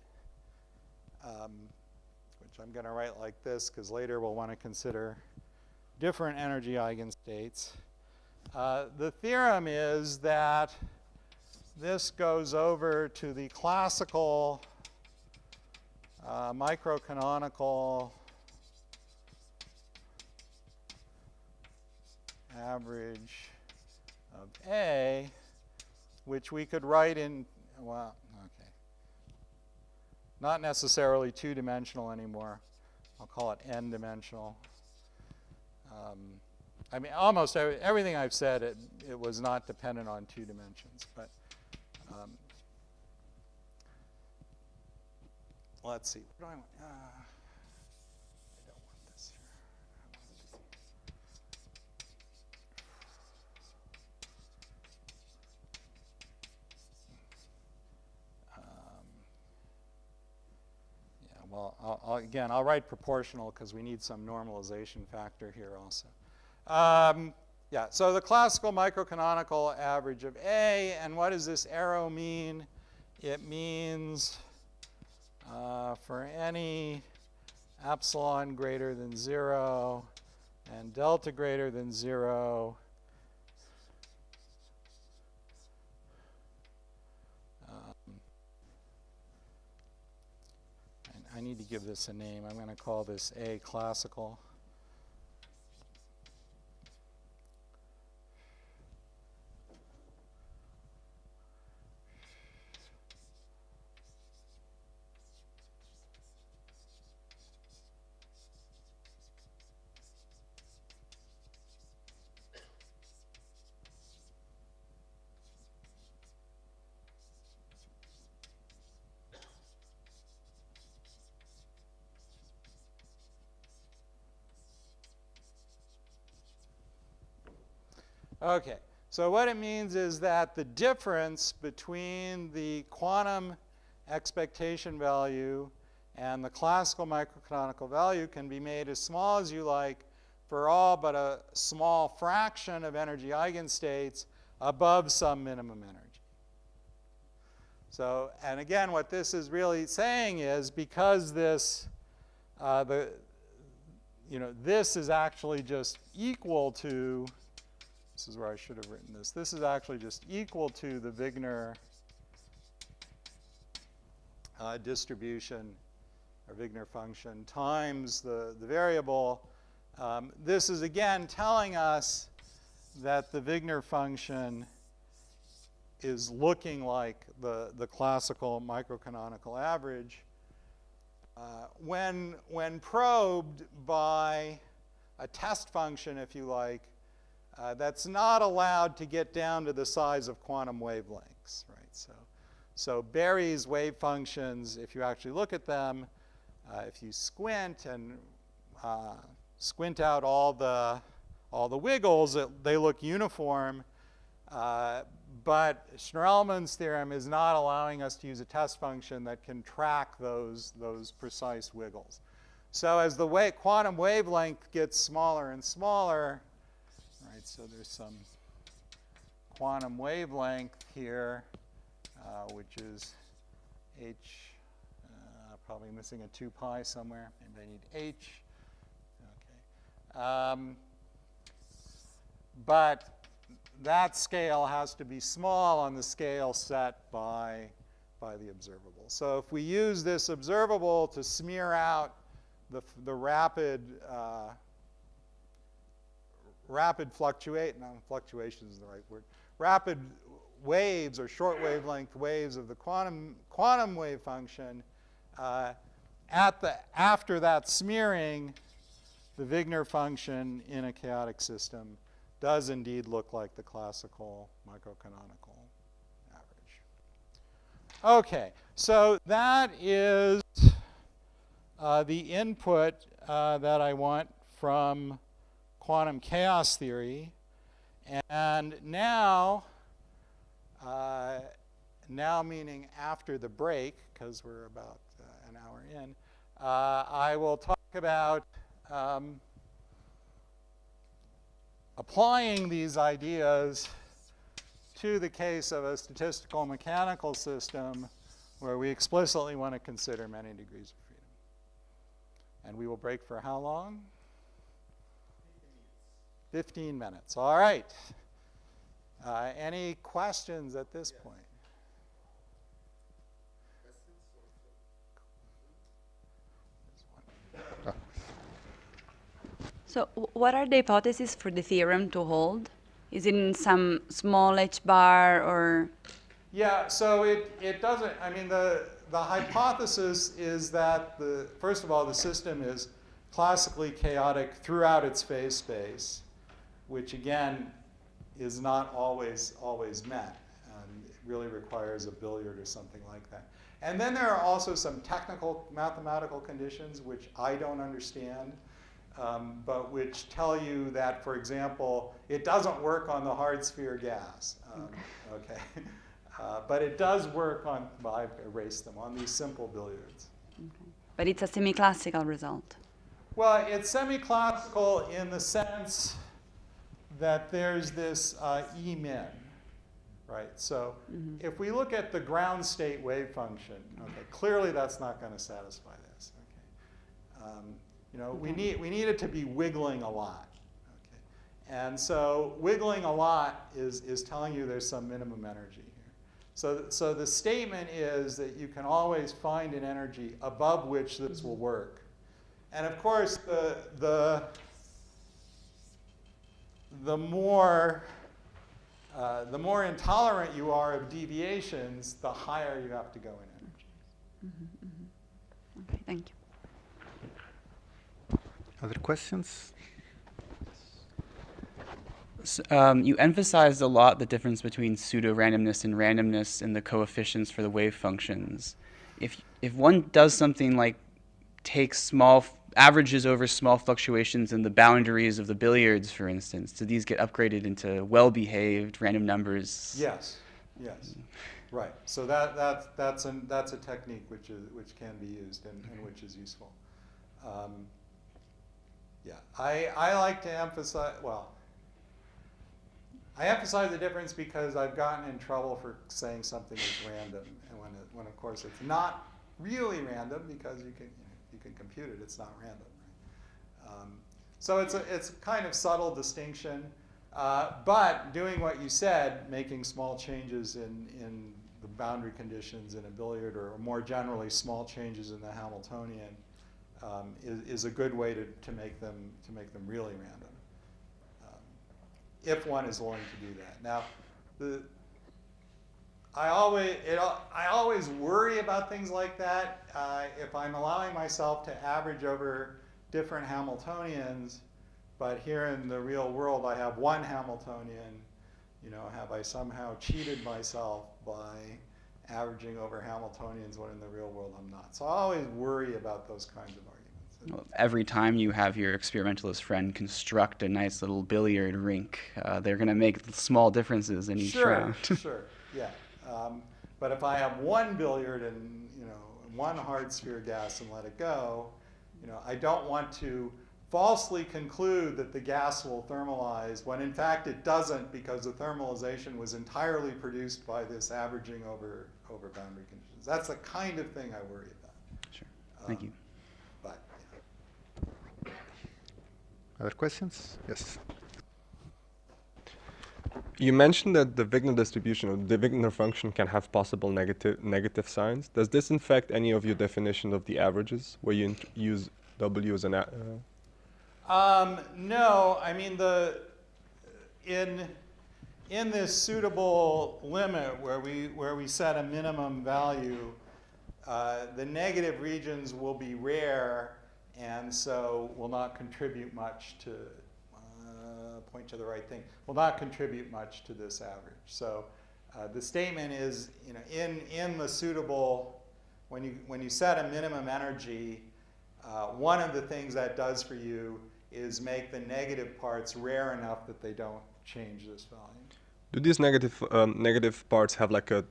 S2: which I'm going to write like this because later we'll want to consider different energy eigenstates. The theorem is that this goes over to the classical microcanonical average of A, which we could write in, well, okay, not necessarily two-dimensional anymore. I'll call it n-dimensional. I mean, almost everything I've said, it was not dependent on two dimensions. But let's see. What do I want? I don't want this here. Well, again, I'll write proportional because we need some normalization factor here also. Yeah, so the classical microcanonical average of A, and what does this arrow mean? It means for any epsilon greater than 0 and delta greater than 0, I need to give this a name. I'm going to call this A classical. Okay, so what it means is that the difference between the quantum expectation value and the classical microcanonical value can be made as small as you like for all but a small fraction of energy eigenstates above some minimum energy. So, and again, what this is really saying is because this, this is actually just equal to, this is where I should have written this. This is actually just equal to the Wigner distribution or Wigner function times the variable. This is again telling us that the Wigner function is looking like the classical microcanonical average. When probed by a test function, if you like, that's not allowed to get down to the size of quantum wavelengths, right? So Berry's wave functions, if you actually look at them, if you squint and squint out all the wiggles, they look uniform. But Schnirelmann's theorem is not allowing us to use a test function that can track those precise wiggles. So as the quantum wavelength gets smaller and smaller, right, so there's some quantum wavelength here, which is h, probably missing a 2 pi somewhere. Maybe I need h. Okay. But that scale has to be small on the scale set by the observable. So if we use this observable to smear out the rapid fluctuation is the right word, rapid waves or short wavelength waves of the quantum wave function, after that smearing, the Wigner function in a chaotic system does indeed look like the classical microcanonical average. Okay, so that is the input that I want from quantum chaos theory. And now, now meaning after the break, because we're about an hour in, I will talk about applying these ideas to the case of a statistical mechanical system where we explicitly want to consider many degrees of freedom. And we will break for how long? 15 minutes. All right. Any questions at this point?
S6: So what are the hypotheses for the theorem to hold? Is it in some small h bar or?
S2: Yeah, so it doesn't, I mean, the hypothesis is that, first of all, the system is classically chaotic throughout its phase space, which again is not always met. It really requires a billiard or something like that. And then there are also some technical mathematical conditions which I don't understand, but which tell you that, for example, it doesn't work on the hard sphere gas. Okay. But it does work on, well, I've erased them, on these simple billiards.
S6: Okay. But it's a semi-classical result.
S2: Well, it's semi-classical in the sense that there's this E min, right? So if we look at the ground state wave function, okay, clearly that's not going to satisfy this. Okay. You know, we need it to be wiggling a lot. Okay. And so wiggling a lot is telling you there's some minimum energy here. So the statement is that you can always find an energy above which this will work. And of course, the more intolerant you are of deviations, the higher you have to go in energy.
S6: Okay, thank you.
S1: Other questions?
S7: You emphasized a lot the difference between pseudo-randomness and randomness in the coefficients for the wave functions. If one does something like take small averages over small fluctuations in the boundaries of the billiards, for instance, do these get upgraded into well-behaved random numbers?
S2: Yes, yes, right. So that's a technique which can be used and which is useful. Yeah, I like to emphasize, well, I emphasize the difference because I've gotten in trouble for saying something is random, and when of course it's not really random because you can compute it. It's not random. Right? So it's a kind of subtle distinction, but doing what you said, making small changes in the boundary conditions in a billiard, or more generally small changes in the Hamiltonian, is a good way to make them really random. If one is willing to do that. Now, I always worry about things like that. If I'm allowing myself to average over different Hamiltonians, but here in the real world I have one Hamiltonian, you know, have I somehow cheated myself by averaging over Hamiltonians when in the real world I'm not? So I always worry about those kinds of arguments.
S7: Well, every time you have your experimentalist friend construct a nice little billiard rink, they're going to make small differences in each round.
S2: Sure, yeah. But if I have one billiard and, you know, one hard sphere gas and let it go, you know, I don't want to falsely conclude that the gas will thermalize when in fact it doesn't, because the thermalization was entirely produced by this averaging over boundary conditions. That's the kind of thing I worry about.
S7: Sure. Thank you.
S2: But, yeah.
S1: Other questions? Yes.
S8: You mentioned that the Wigner distribution, or the Wigner function, can have possible negative signs. Does this infect any of your definition of the averages, where you use W as an
S2: no, I mean in this suitable limit where we set a minimum value, the negative regions will be rare, and so will not contribute much to. Point to the right thing, will not contribute much to this average. So the statement is, you know, in the suitable, when you set a minimum energy, one of the things that does for you is make the negative parts rare enough that they don't change this value.
S8: Do these negative parts have like a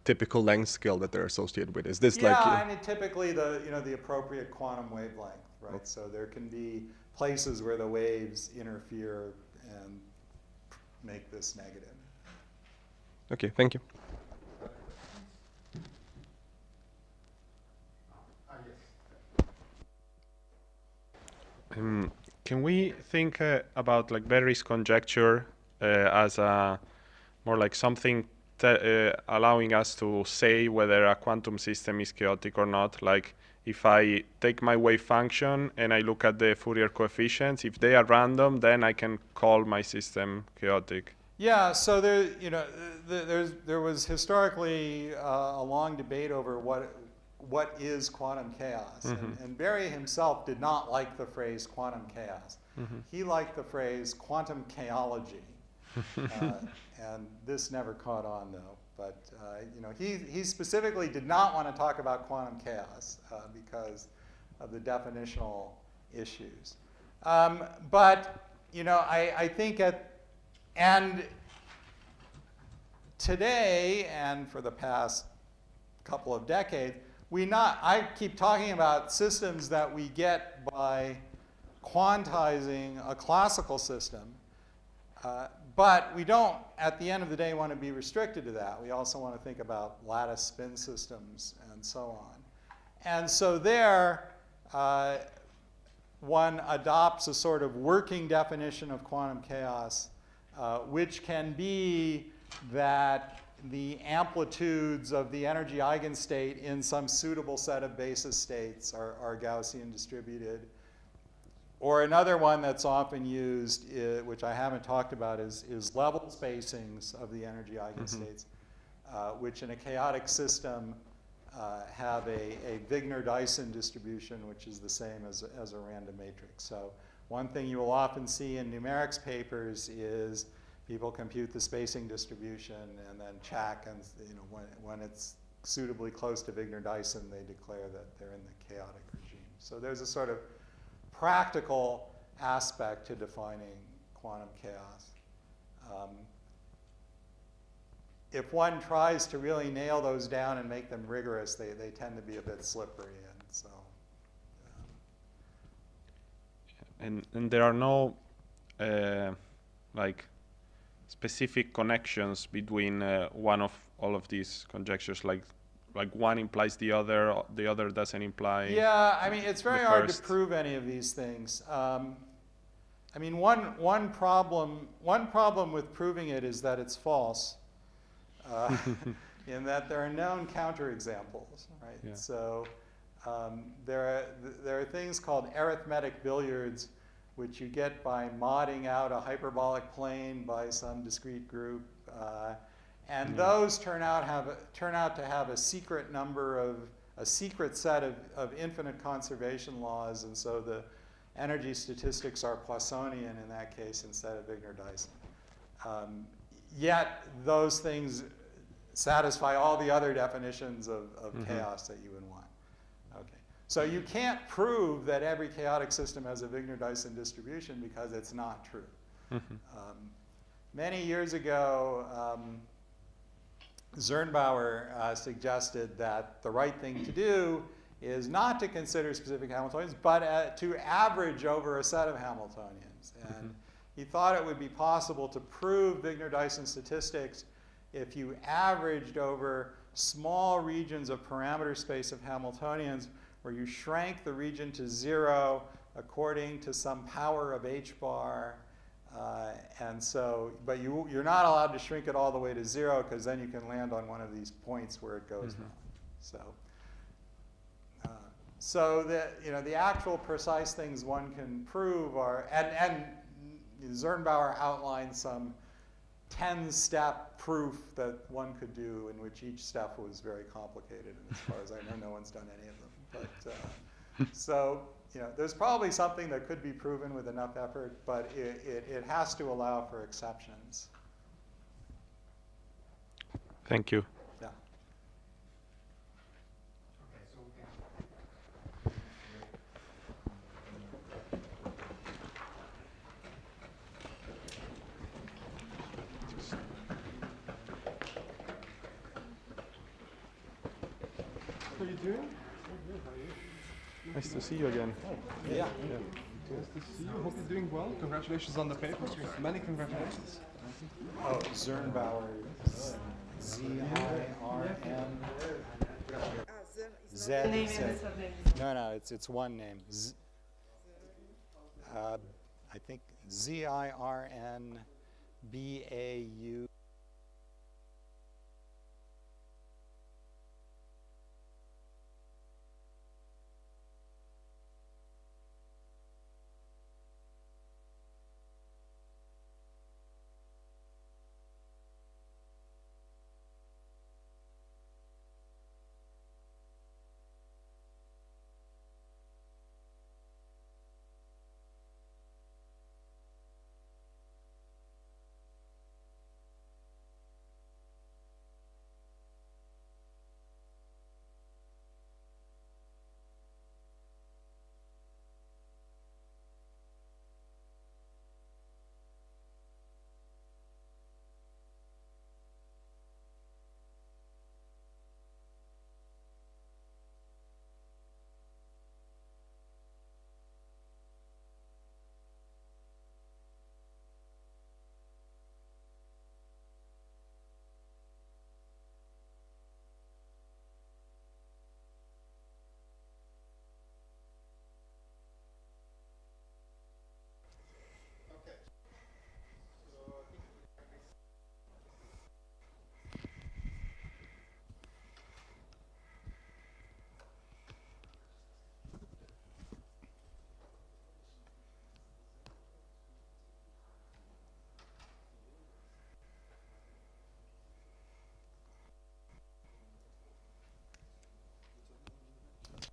S8: typical length scale that they're associated with? Is this like?
S2: Yeah, I mean typically the appropriate quantum wavelength, right? So there can be places where the waves interfere and make this negative.
S8: Okay, thank you.
S9: Can we think about like Berry's conjecture as more like something allowing us to say whether a quantum system is chaotic or not? Like if I take my wave function and I look at the Fourier coefficients, if they are random, then I can call my system chaotic.
S2: Yeah, so there, you know, there was historically a long debate over what is quantum chaos, and Berry himself did not like the phrase quantum chaos. He liked the phrase quantum chaology, and this never caught on though. But you know, he specifically did not want to talk about quantum chaos because of the definitional issues. But you know, I think and today and for the past couple of decades, I keep talking about systems that we get by quantizing a classical system, but we don't, at the end of the day, want to be restricted to that. We also want to think about lattice spin systems and so on. And so there, one adopts a sort of working definition of quantum chaos, which can be that the amplitudes of the energy eigenstate in some suitable set of basis states are Gaussian distributed. Or another one that's often used, which I haven't talked about, is level spacings of the energy eigenstates, which in a chaotic system have a Wigner-Dyson distribution, which is the same as a random matrix. So one thing you will often see in numerics papers is people compute the spacing distribution and then check, and you know, when it's suitably close to Wigner-Dyson, they declare that they're in the chaotic regime. So there's a sort of practical aspect to defining quantum chaos. If one tries to really nail those down and make them rigorous, they tend to be a bit slippery, and so.
S9: And there are no like specific connections between one of all of these conjectures, like one implies the other doesn't imply.
S2: Yeah, I mean, it's very hard to prove any of these things. I mean, one problem with proving it is that it's false, in that there are known counterexamples, right? Yeah. So there are things called arithmetic billiards, which you get by modding out a hyperbolic plane by some discrete group, and those turn out to have a secret set of infinite conservation laws, and so the energy statistics are Poissonian in that case instead of Wigner-Dyson. Yet those things satisfy all the other definitions of chaos that you would want. Okay. So you can't prove that every chaotic system has a Wigner-Dyson distribution because it's not true. Many years ago, Zernbauer suggested that the right thing to do is not to consider specific Hamiltonians, but to average over a set of Hamiltonians. And he thought it would be possible to prove Wigner-Dyson statistics if you averaged over small regions of parameter space of Hamiltonians where you shrank the region to 0 according to some power of h bar. And so, but you're not allowed to shrink it all the way to 0 because then you can land on one of these points where it goes wrong. So the actual precise things one can prove are, and Zernbauer outlined some 10-step proof that one could do in which each step was very complicated, and as far as I know, no one's done any of them. But so there's probably something that could be proven with enough effort, but it has to allow for exceptions.
S9: Thank you.
S2: Yeah.
S9: How are you doing? Nice to see you again.
S2: Yeah.
S8: Nice to see you. Hope you're doing well. Congratulations on the paper. Many congratulations.
S2: Oh, Zirnbauer. Z-I-R-N. Z. No, it's one name. I think Z-I-R-N-B-A-U.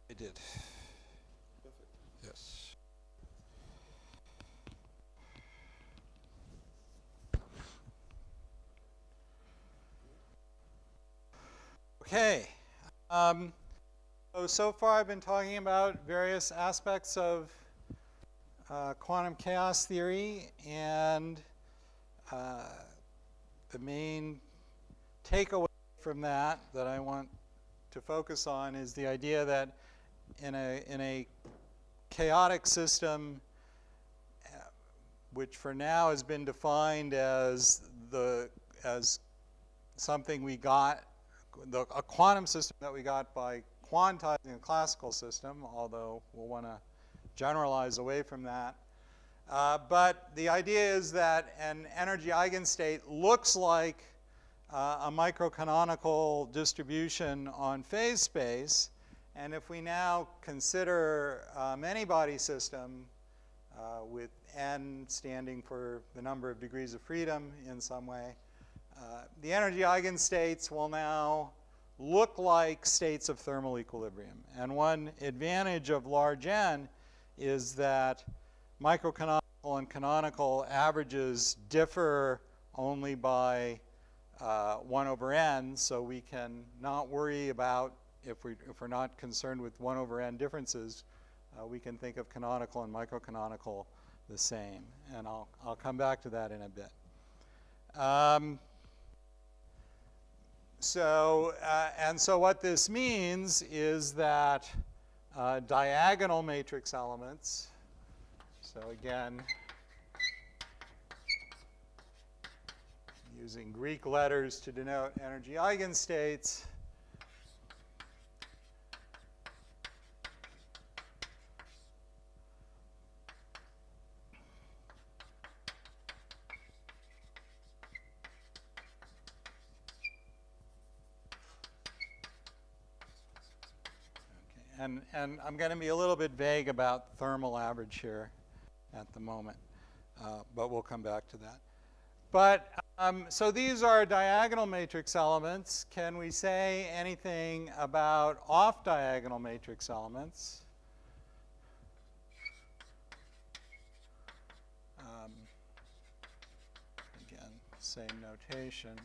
S2: I did. Yes. Okay. So far I've been talking about various aspects of quantum chaos theory, and the main takeaway from that I want to focus on is the idea that in a chaotic system, which for now has been defined as something we got, a quantum system that we got by quantizing a classical system, although we'll want to generalize away from that. But the idea is that an energy eigenstate looks like a microcanonical distribution on phase space. And if we now consider a many-body system with n standing for the number of degrees of freedom in some way, the energy eigenstates will now look like states of thermal equilibrium. And one advantage of large n is that microcanonical and canonical averages differ only by 1 over n, so we can not worry about, if we're not concerned with 1 over n differences, we can think of canonical and microcanonical the same. And I'll come back to that in a bit. So what this means is that diagonal matrix elements, so again, using Greek letters to denote energy eigenstates, and I'm going to be a little bit vague about thermal average here at the moment, but we'll come back to that. But so these are diagonal matrix elements. Can we say anything about off-diagonal matrix elements? Again, same notation.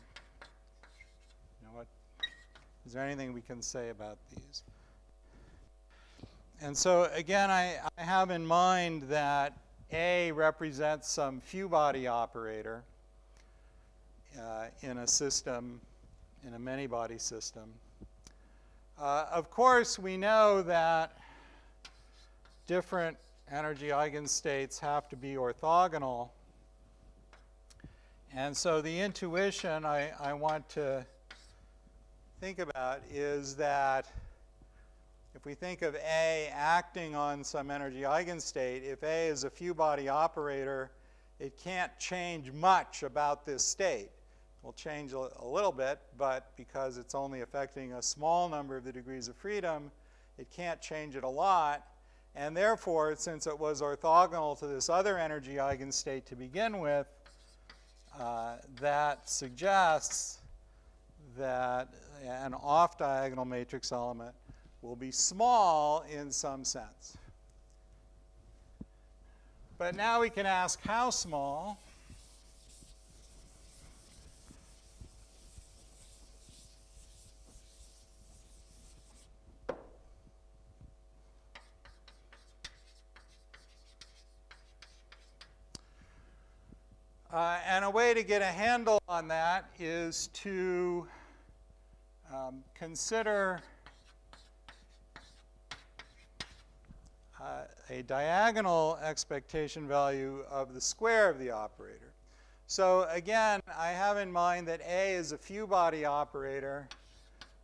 S2: You know what? Is there anything we can say about these? And so again, I have in mind that A represents some few-body operator in a system, in a many-body system. Of course, we know that different energy eigenstates have to be orthogonal. And so the intuition I want to think about is that if we think of A acting on some energy eigenstate, if A is a few-body operator, it can't change much about this state. It will change a little bit, but because it's only affecting a small number of the degrees of freedom, it can't change it a lot. And therefore, since it was orthogonal to this other energy eigenstate to begin with, that suggests that an off-diagonal matrix element will be small in some sense. But now we can ask how small. And a way to get a handle on that is to consider a diagonal expectation value of the square of the operator. So again, I have in mind that A is a few-body operator.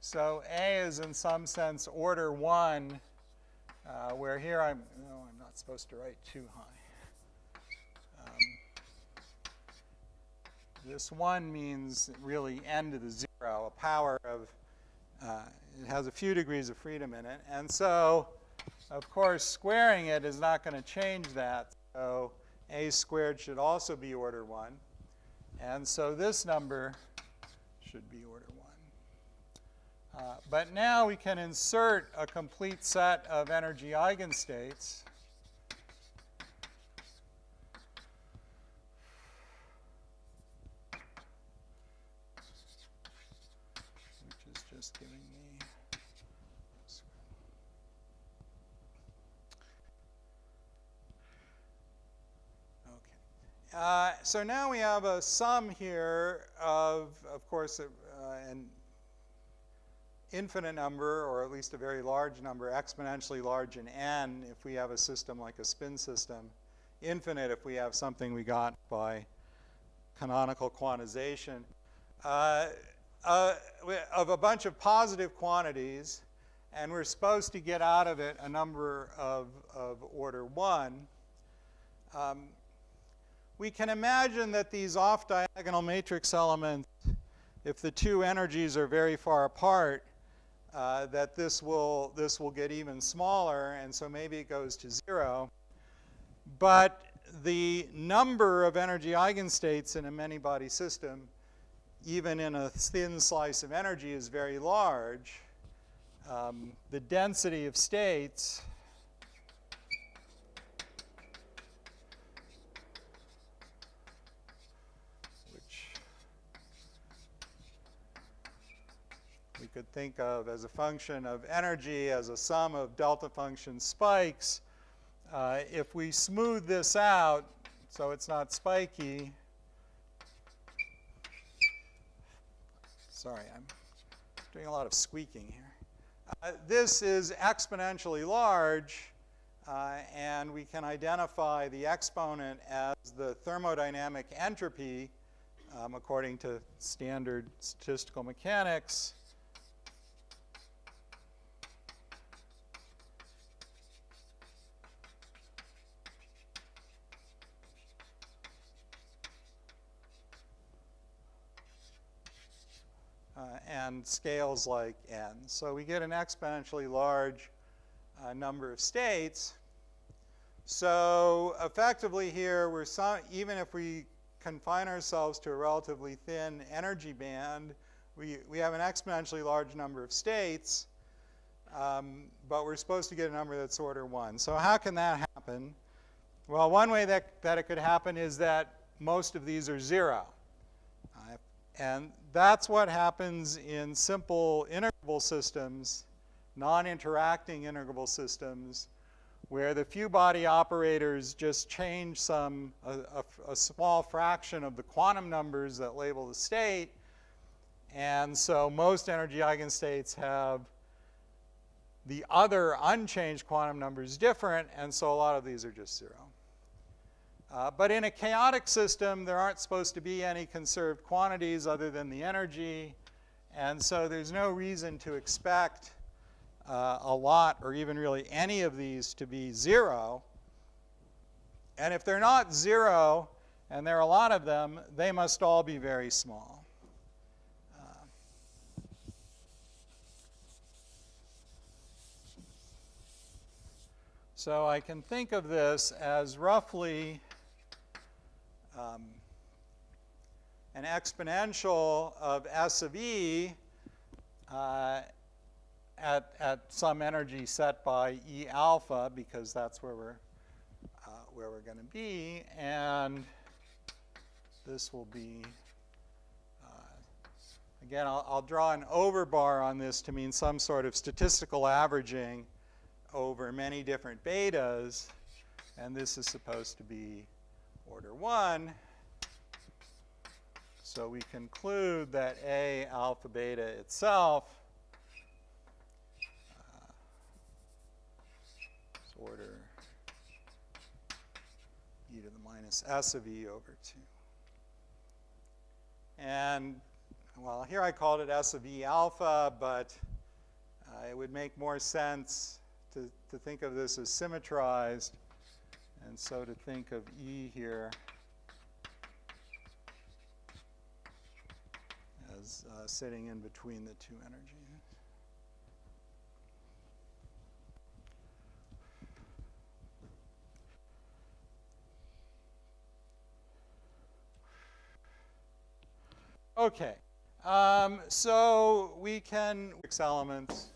S2: So A is in some sense order 1, where here I'm not supposed to write too high. This 1 means really n to the 0, a power of, it has a few degrees of freedom in it. And so, of course, squaring it is not going to change that. So A squared should also be order 1. And so this number should be order 1. But now we can insert a complete set of energy eigenstates. Giving me okay. So now we have a sum here of course, an infinite number, or at least a very large number, exponentially large in n if we have a system like a spin system, infinite if we have something we got by canonical quantization. Of a bunch of positive quantities, and we're supposed to get out of it a number of order 1. We can imagine that these off-diagonal matrix elements, if the two energies are very far apart, that this will get even smaller, and so maybe it goes to 0. But the number of energy eigenstates in a many-body system, even in a thin slice of energy, is very large. The density of states which we could think of as a function of energy as a sum of delta function spikes. If we smooth this out so it's not spiky, sorry, I'm doing a lot of squeaking here. This is exponentially large, and we can identify the exponent as the thermodynamic entropy according to standard statistical mechanics. And scales like n. So we get an exponentially large number of states. So effectively here, even if we confine ourselves to a relatively thin energy band, we have an exponentially large number of states, but we're supposed to get a number that's order 1. So how can that happen? Well, one way that it could happen is that most of these are 0. And that's what happens in simple integrable systems, non-interacting integrable systems, where the few-body operators just change a small fraction of the quantum numbers that label the state. And so most energy eigenstates have the other unchanged quantum number is different, and so a lot of these are just 0. But in a chaotic system, there aren't supposed to be any conserved quantities other than the energy, and so there's no reason to expect a lot or even really any of these to be 0. And if they're not 0, and there are a lot of them, they must all be very small. So I can think of this as roughly an exponential of S of E at some energy set by E alpha, because that's where we're going to be, and this will be, again, I'll draw an overbar on this to mean some sort of statistical averaging over many different betas, and this is supposed to be order 1. So we conclude that A alpha beta itself is order e to the minus S of E over 2. And, well, here I called it S of E alpha, but it would make more sense to think of this as symmetrized, and so to think of E here as sitting in between the two energies. Okay, so we can fix elements.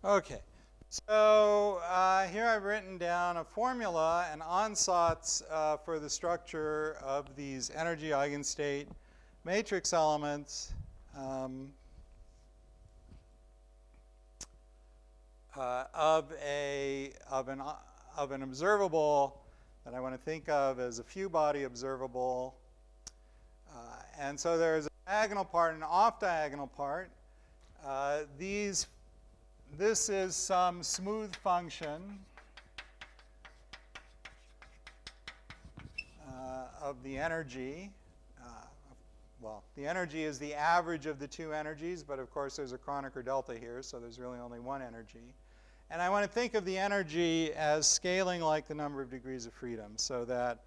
S2: Okay, so here I've written down a formula and ansatz for the structure of these energy eigenstate matrix elements of an observable that I want to think of as a few-body observable. And so there's a diagonal part and an off-diagonal part. This is some smooth function of the energy. Well, the energy is the average of the two energies, but of course there's a Kronecker delta here, so there's really only one energy. And I want to think of the energy as scaling like the number of degrees of freedom, so that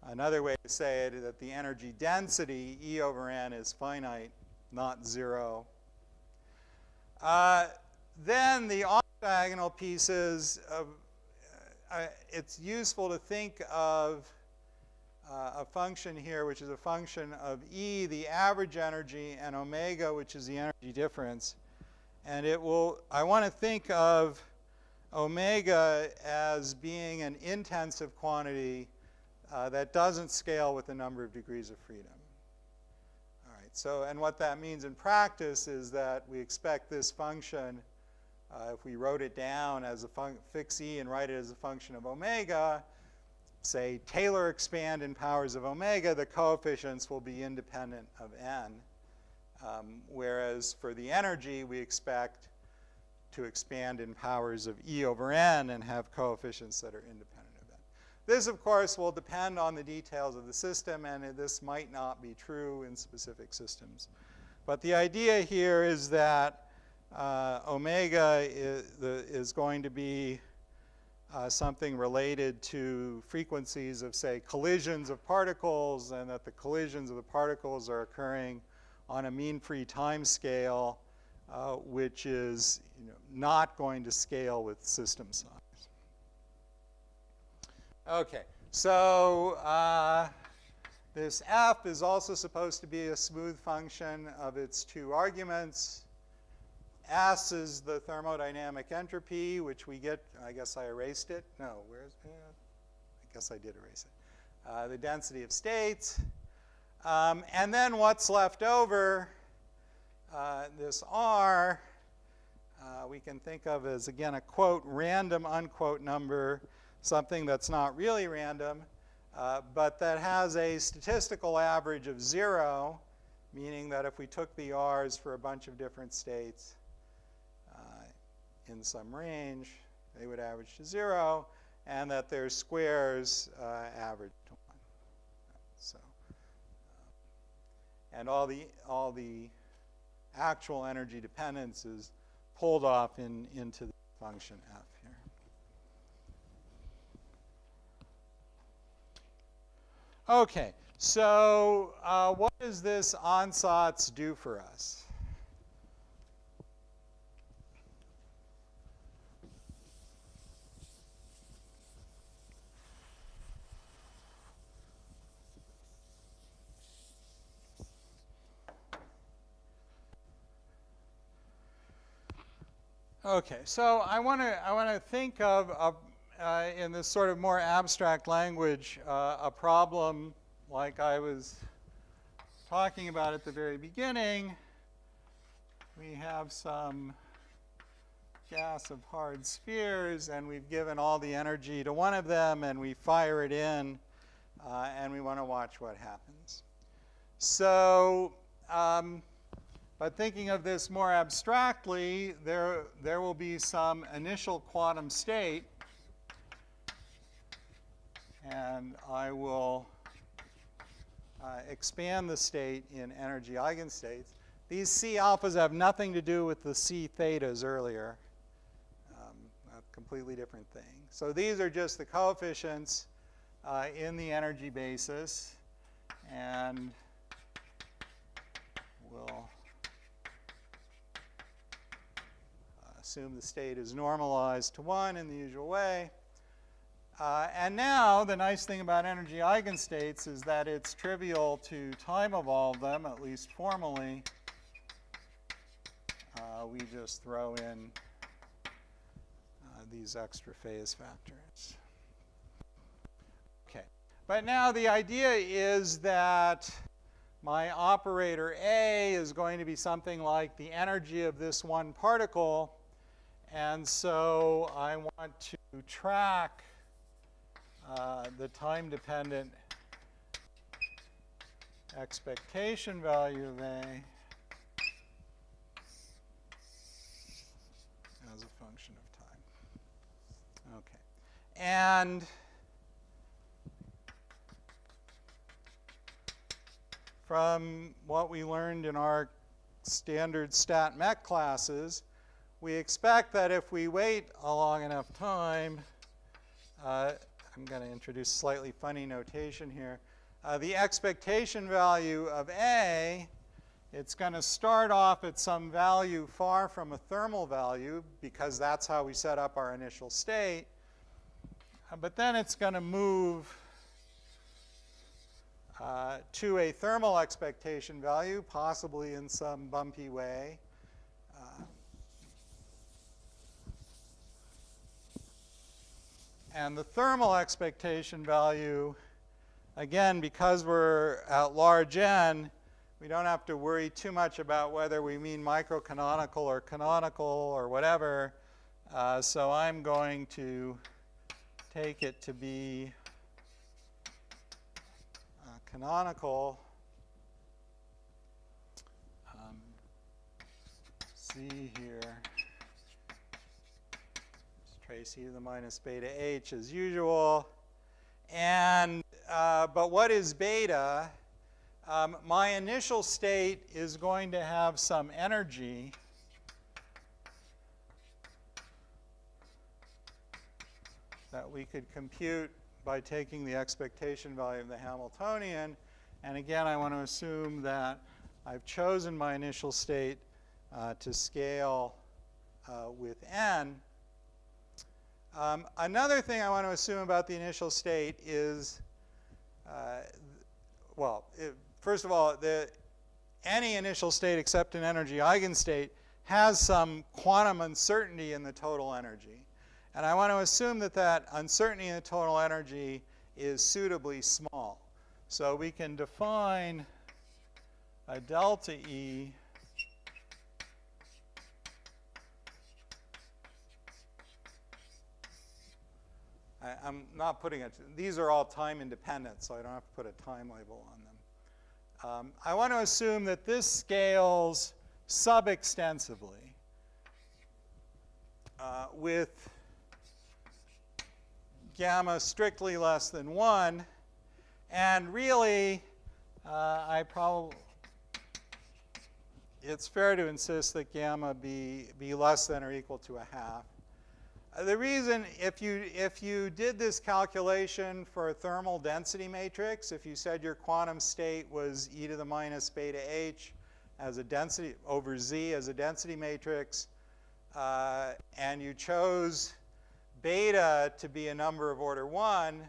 S2: another way to say it is that the energy density, E over n, is finite, not 0. Then the off-diagonal pieces, it's useful to think of a function here, which is a function of E, the average energy, and omega, which is the energy difference. And I want to think of omega as being an intensive quantity that doesn't scale with the number of degrees of freedom. All right, so, and what that means in practice is that we expect this function, if we wrote it down as a fix E and write it as a function of omega, say, Taylor expand in powers of omega, the coefficients will be independent of n. Whereas for the energy, we expect to expand in powers of E over n and have coefficients that are independent of n. This, of course, will depend on the details of the system, and this might not be true in specific systems. But the idea here is that omega is going to be something related to frequencies of, say, collisions of particles, and that the collisions of the particles are occurring on a mean-free time scale, which is not going to scale with system size. Okay, so this f is also supposed to be a smooth function of its two arguments. S is the thermodynamic entropy, which we get, I guess I erased it. No, where's it? I guess I did erase it. The density of states. And then what's left over, this R, we can think of as, again, a quote, random, unquote number, something that's not really random, but that has a statistical average of 0, meaning that if we took the R's for a bunch of different states in some range, they would average to 0, and that their squares average to 1. So, and all the actual energy dependence is pulled off into the function f here. Okay, so what does this ansatz do for us? Okay, so I want to think of in this sort of more abstract language a problem like I was talking about at the very beginning. We have some gas of hard spheres, and we've given all the energy to one of them, and we fire it in, and we want to watch what happens. So but thinking of this more abstractly, there will be some initial quantum state, and I will expand the state in energy eigenstates. These C alphas have nothing to do with the C thetas earlier, a completely different thing. So these are just the coefficients in the energy basis, and we'll assume the state is normalized to 1 in the usual way. And now, the nice thing about energy eigenstates is that it's trivial to time evolve them, at least formally. We just throw in these extra phase factors. Okay, but now the idea is that my operator A is going to be something like the energy of this one particle. And so I want to track the time-dependent expectation value of A as a function of time. Okay. And from what we learned in our standard stat mech classes, we expect that if we wait a long enough time, I'm going to introduce slightly funny notation here. The expectation value of A, it's going to start off at some value far from a thermal value, because that's how we set up our initial state. But then it's going to move to a thermal expectation value, possibly in some bumpy way. And the thermal expectation value, again, because we're at large n, we don't have to worry too much about whether we mean microcanonical or canonical or whatever. So I'm going to take it to be canonical C here is trace e to the minus beta h as usual. And but what is beta? My initial state is going to have some energy that we could compute by taking the expectation value of the Hamiltonian. And again, I want to assume that I've chosen my initial state to scale with n. Another thing I want to assume about the initial state is, first of all, any initial state except an energy eigenstate has some quantum uncertainty in the total energy. And I want to assume that that uncertainty in the total energy is suitably small. So we can define a delta E I'm not putting it, these are all time independent, so I don't have to put a time label on them. I want to assume that this scales subextensively with gamma strictly less than 1. And really, it's fair to insist that gamma be less than or equal to a half. The reason, if you did this calculation for a thermal density matrix, if you said your quantum state was e to the minus beta h as a density over z as a density matrix, and you chose beta to be a number of order 1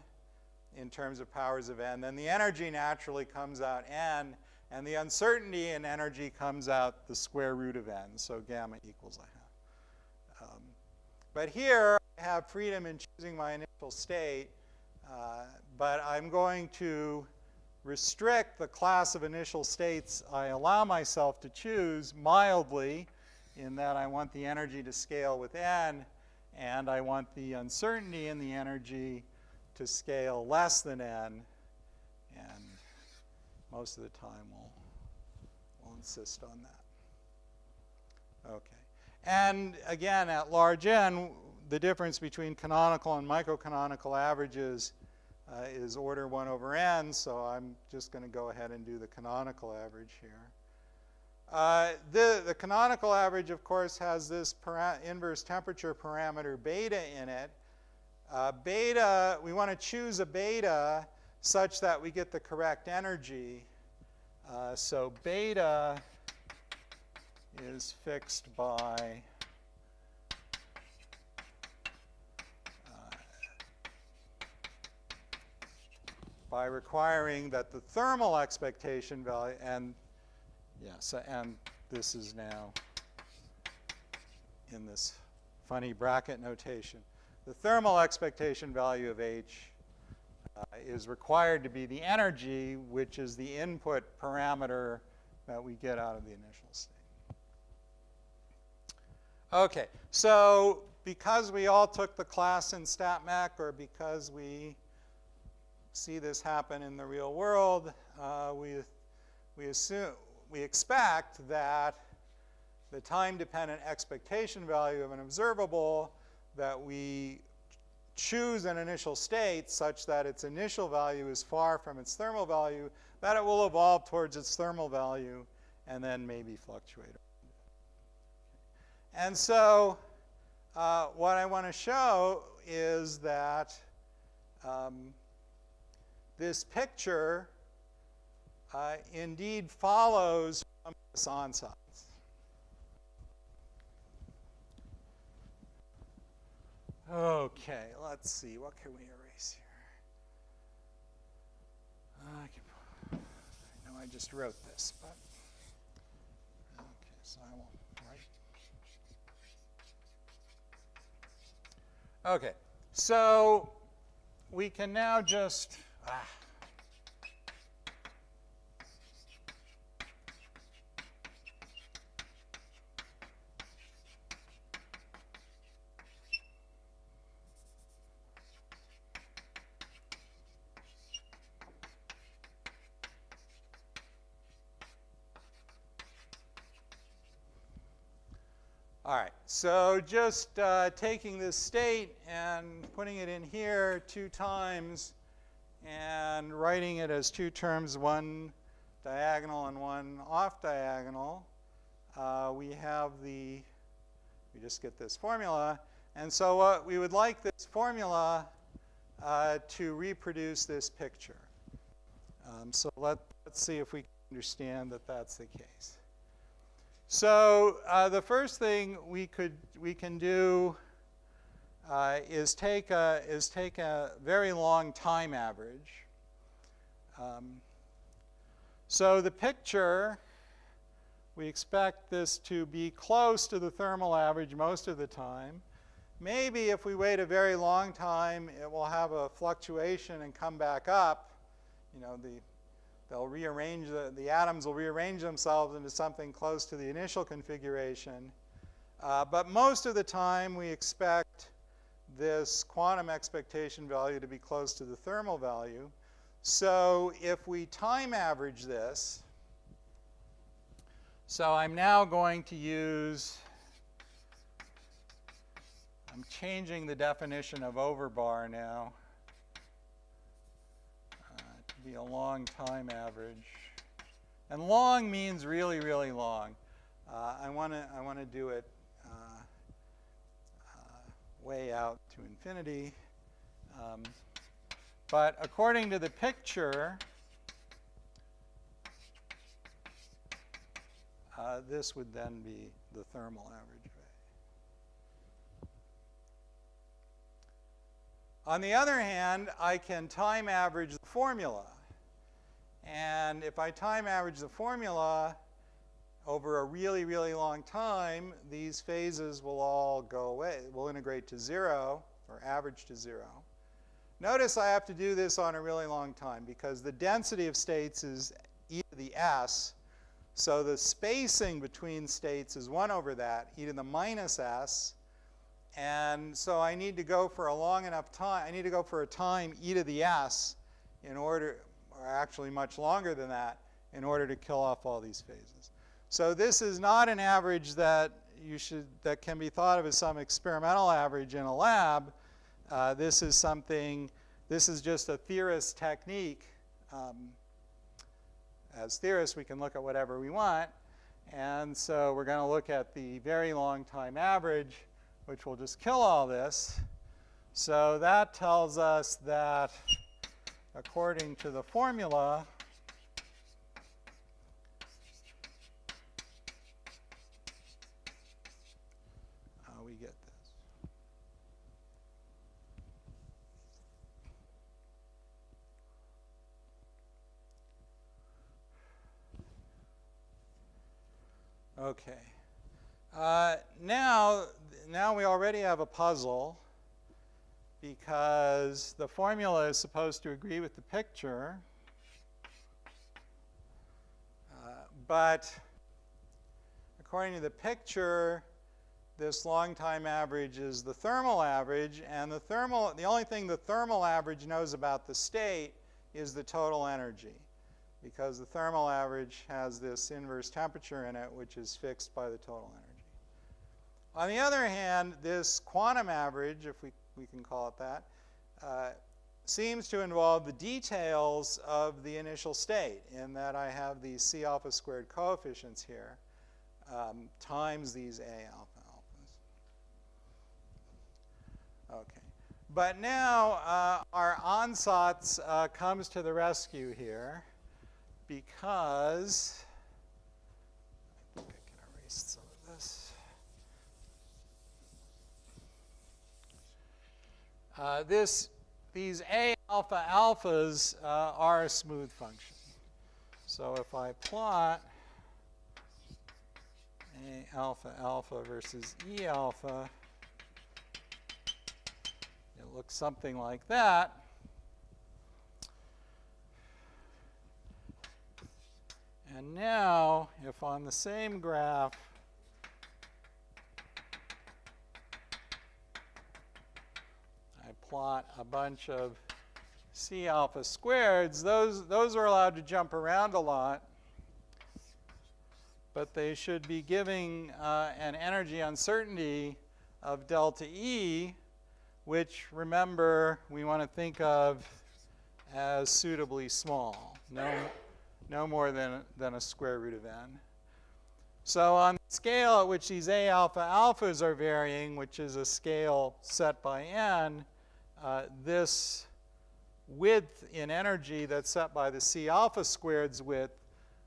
S2: in terms of powers of n, then the energy naturally comes out n, and the uncertainty in energy comes out the square root of n, so gamma equals a half. But here I have freedom in choosing my initial state, but I'm going to restrict the class of initial states I allow myself to choose mildly, in that I want the energy to scale with n, and I want the uncertainty in the energy to scale less than n, and most of the time we'll insist on that. Okay. And again, at large n, the difference between canonical and microcanonical averages is order 1 over n, so I'm just going to go ahead and do the canonical average here. The canonical average, of course, has this inverse temperature parameter beta in it. Beta, we want to choose a beta such that we get the correct energy. So beta is fixed by requiring that the thermal expectation value, and this is now in this funny bracket notation. The thermal expectation value of H is required to be the energy, which is the input parameter that we get out of the initial state. Okay, so because we all took the class in StatMech, or because we see this happen in the real world, we expect that the time-dependent expectation value of an observable, that we choose an initial state such that its initial value is far from its thermal value, that it will evolve towards its thermal value and then maybe fluctuate. And so what I want to show is that this picture indeed follows from this onside. Okay, let's see. What can we erase here? I know I just wrote this, but okay, so I won't write. Okay, so we can now just All right, so just taking this state and putting it in here 2 times and writing it as 2 terms, one diagonal and one off diagonal, we have we just get this formula. And so what we would like this formula to reproduce this picture. So let's see if we can understand that that's the case. So the first thing we can do is take a very long time average. So the picture, we expect this to be close to the thermal average most of the time. Maybe if we wait a very long time, it will have a fluctuation and come back up. You know, they'll rearrange, the atoms will rearrange themselves into something close to the initial configuration. But most of the time, we expect this quantum expectation value to be close to the thermal value. So if we time average this, so I'm now going to use, I'm changing the definition of overbar now to be a long time average. And long means really, really long. I want to do it way out to infinity. But according to the picture, this would then be the thermal average rate. On the other hand, I can time average the formula. And if I time average the formula over a really, really long time, these phases will all go away. Will integrate to 0, or average to 0. Notice I have to do this on a really long time because the density of states is e to the s. So the spacing between states is 1 over that, e to the minus s. And so I need to go for a long enough time. I need to go for a time e to the s in order, or actually much longer than that, in order to kill off all these phases. So this is not an average that that can be thought of as some experimental average in a lab. This is just a theorist technique. As theorists, we can look at whatever we want. And so we're going to look at the very long time average, which will just kill all this. So that tells us that according to the formula, we get this. Okay. Now we already have a puzzle because the formula is supposed to agree with the picture. But according to the picture, this long time average is the thermal average, and the only thing the thermal average knows about the state is the total energy, because the thermal average has this inverse temperature in it, which is fixed by the total energy. On the other hand, this quantum average, if we can call it that, seems to involve the details of the initial state, in that I have these C alpha squared coefficients here times these A alpha alphas. Okay. But now our ansatz comes to the rescue here, because I think I can erase some of this. These A alpha alphas are a smooth function. So if I plot A alpha alpha versus E alpha, it looks something like that. And now, if on the same graph I plot a bunch of C alpha squareds, those are allowed to jump around a lot. but they should be giving an energy uncertainty of delta E, which, remember, we want to think of as suitably small, no more than a square root of n. So on the scale at which these A alpha alphas are varying, which is a scale set by n, this width in energy that's set by the C alpha squared's width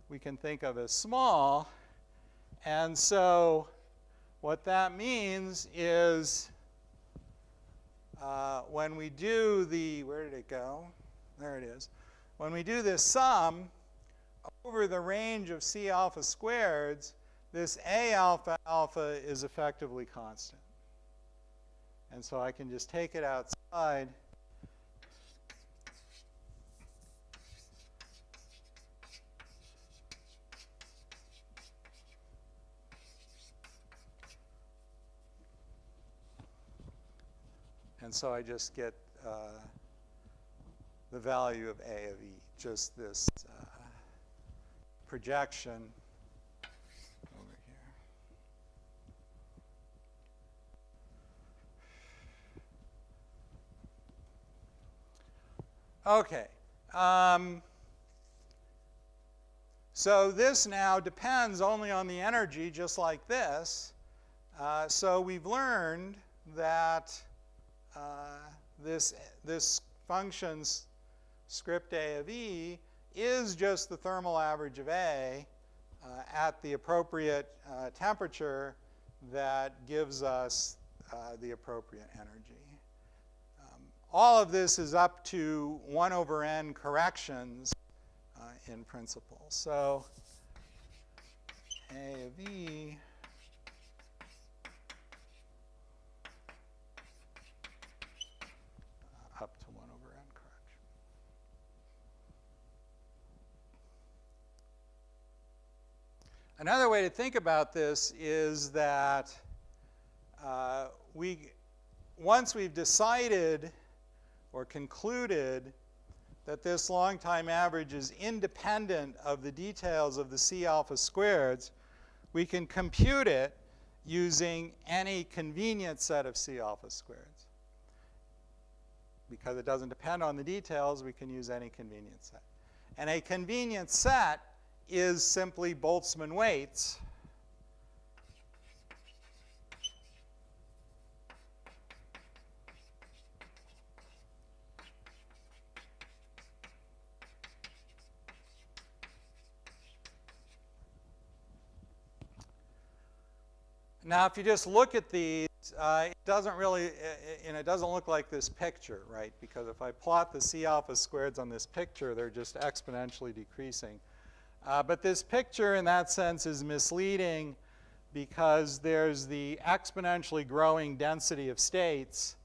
S2: we can think of as small. And so what that means is when we do the, where did it go? There it is. When we do this sum over the range of C alpha squareds, this A alpha alpha is effectively constant. And so I can just take it outside. And so I just get the value of A of E, just this projection over here. Okay. So this now depends only on the energy, just like this. So we've learned that this function's script A of E is just the thermal average of A at the appropriate temperature that gives us the appropriate energy. All of this is up to 1 over n corrections in principle. So A of E up to 1 over n correction. Another way to think about this is that once we've decided or concluded that this long time average is independent of the details of the C alpha squareds, we can compute it using any convenient set of C alpha squareds. Because it doesn't depend on the details, we can use any convenient set. And a convenient set is simply Boltzmann weights. Now, if you just look at these, it doesn't really, it doesn't look like this picture, right? Because if I plot the C alpha squareds on this picture, they're just exponentially decreasing. But this picture, in that sense, is misleading because there's the exponentially growing density of states,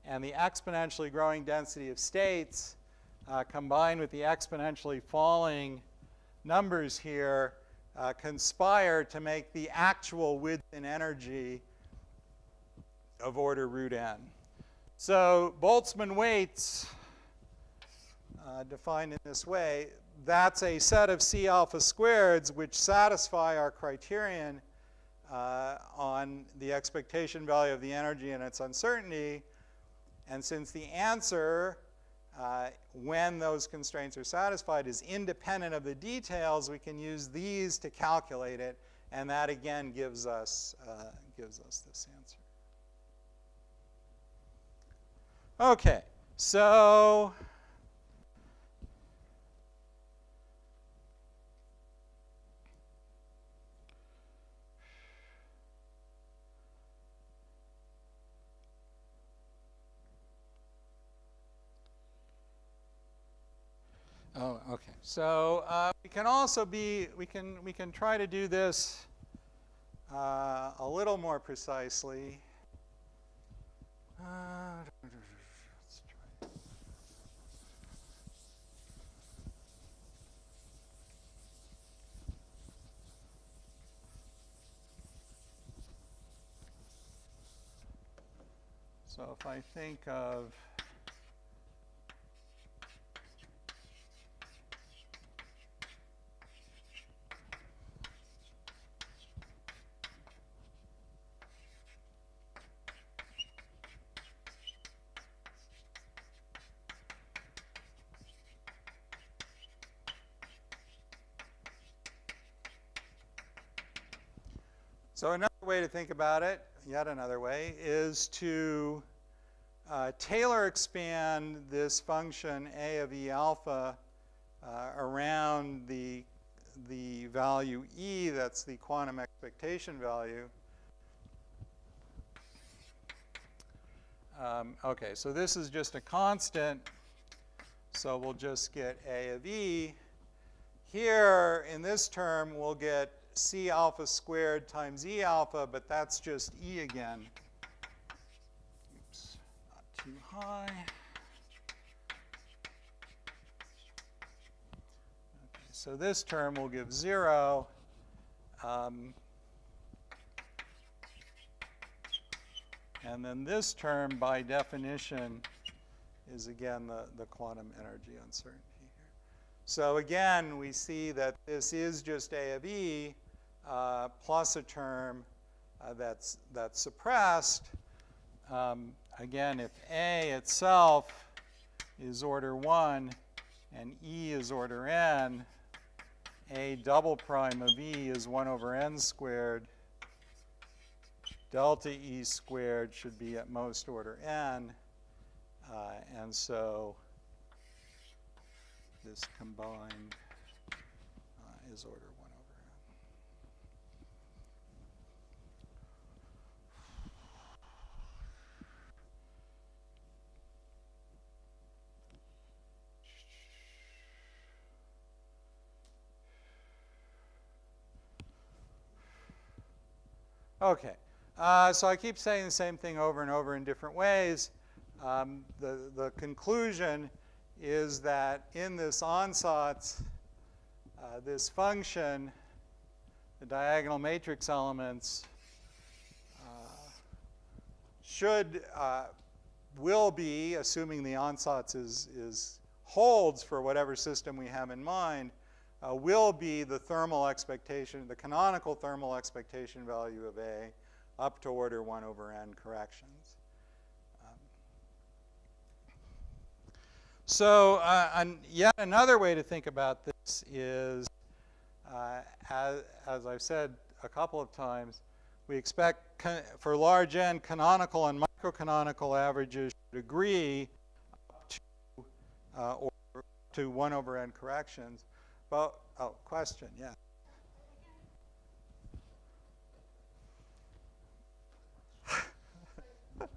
S2: and the exponentially growing density of states combined with the exponentially falling numbers here conspire to make the actual width and energy of order root n. So Boltzmann weights, defined in this way, that's a set of C alpha squareds which satisfy our criterion on the expectation value of the energy and its uncertainty. And since the answer, when those constraints are satisfied, is independent of the details, we can use these to calculate it, and that again gives us this answer. Okay, so okay. So we can also we can try to do this a little more precisely. Let's try. So if I think of So another way to think about it, yet another way, is to Taylor expand this function a of E alpha around the value E, that's the quantum expectation value. Okay, so this is just a constant, so we'll just get a of E. Here, in this term, we'll get C alpha squared times E alpha, but that's just E again. Oops, not too high. Okay, so this term will give 0. And then this term, by definition, is again the quantum energy uncertainty here. So again, we see that this is just A of E plus a term that's suppressed. Again, if A itself is order 1 and E is order n, A double prime of E is 1 over n squared. Delta E squared should be at most order n. And so this combined is order 1 over n. Okay. So I keep saying the same thing over and over in different ways. The conclusion is that in this ansatz, this function, the diagonal matrix elements, will be, assuming the ansatz holds for whatever system we have in mind, will be the thermal expectation, the canonical thermal expectation value of A up to order 1 over n corrections. So yet another way to think about this is, as I've said a couple of times, we expect for large n, canonical and microcanonical averages should agree up to 1 over n corrections. But, oh, question, yeah.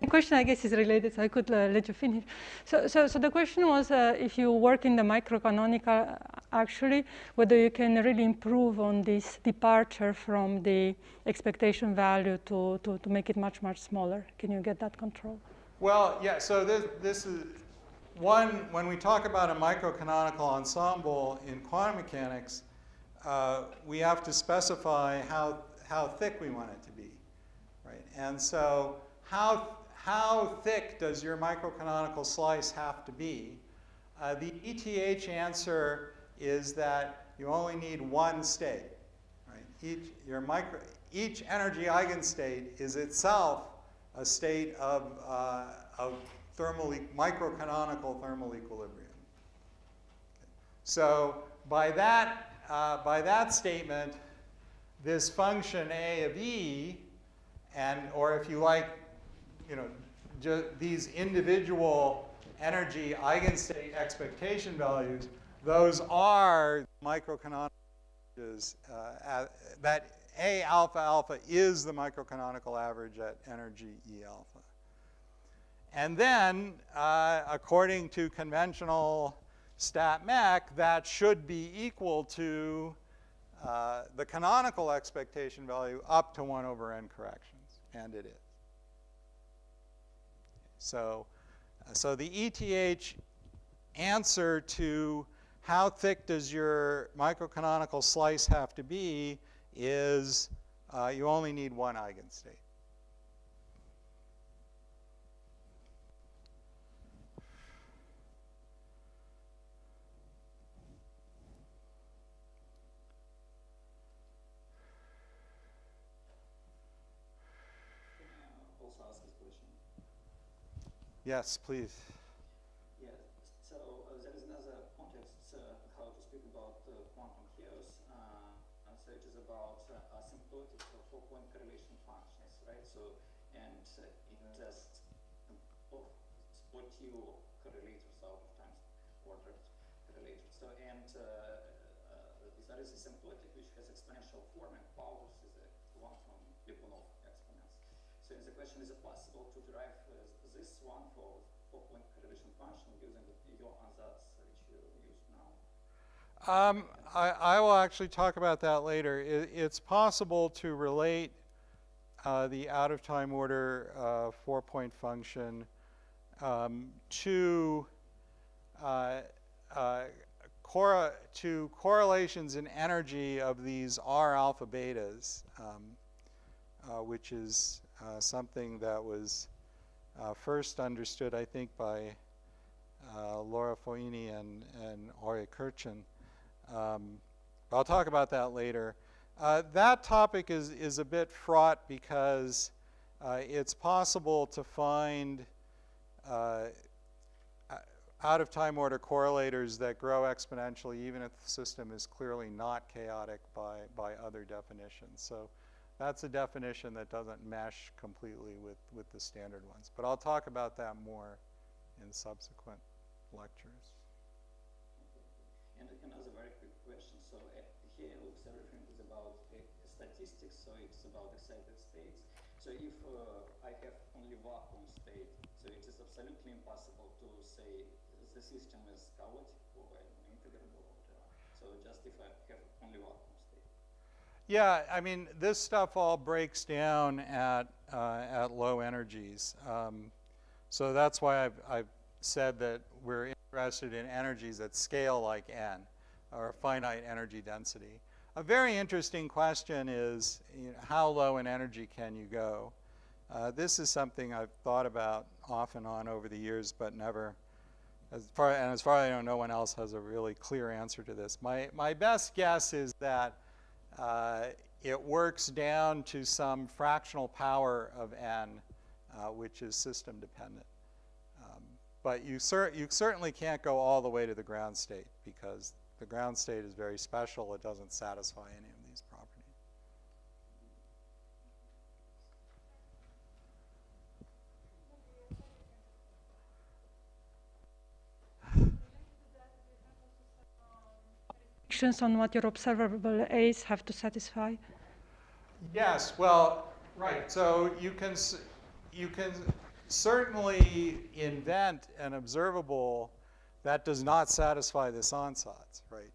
S10: The question, I guess, is related, so I could let you finish. So the question was, if you work in the microcanonical, actually, whether you can really improve on this departure from the expectation value to make it much, much smaller. Can you get that control?
S2: Well, yeah, so this is one, when we talk about a microcanonical ensemble in quantum mechanics, we have to specify how thick we want it to be, right? And so how thick does your microcanonical slice have to be? The ETH answer is that you only need one state, right? Each energy eigenstate is itself a state of microcanonical thermal equilibrium. So by that statement, this function A of E, or if you like, these individual energy eigenstate expectation values, those are microcanonical averages. That A alpha alpha is the microcanonical average at energy E alpha. And then, according to conventional stat mech, that should be equal to the canonical expectation value up to 1 over n corrections, and it is. So the ETH answer to how thick does your microcanonical slice have to be is you only need one eigenstate. Yes, please.
S11: Yeah, so there is another context how to speak about quantum chaos. so it is about asymptotic four-point correlation functions, right? So, and it just spot two correlators out of times ordered correlators. So, and there is asymptotic, which has exponential form, and powers is one from Lyapunov exponents. So, the question is, it possible to derive this one for four-point correlation function using your ansatz, which you use now?
S2: I will actually talk about that later. It's possible to relate the out-of-time order four-point function to correlations in energy of these R alpha betas, which is something that was first understood, I think, by Laura Foini and Ori Kirchen. I'll talk about that later. That topic is a bit fraught because it's possible to find out-of-time order correlators that grow exponentially even if the system is clearly not chaotic by other definitions. So that's a definition that doesn't mesh completely with the standard ones. But I'll talk about that more in subsequent lectures.
S11: And another very quick question. So here it looks everything is about statistics, so it's about excited states. So if I have only vacuum state, so it is absolutely impossible to say the system is chaotic or integrable or whatever. So just if I have only vacuum state.
S2: Yeah, I mean, this stuff all breaks down at low energies. So that's why I've said that we're interested in energies that scale like n, or finite energy density. A very interesting question is, how low in energy can you go? This is something I've thought about off and on over the years, but never, as far as I know, no one else has a really clear answer to this. My best guess is that it works down to some fractional power of n, which is system dependent. But you certainly can't go all the way to the ground state because the ground state is very special. It doesn't satisfy any of these properties.
S10: On what your observable A's have to satisfy?
S2: Yes, well, right. So you can certainly invent an observable that does not satisfy this ansatz, right?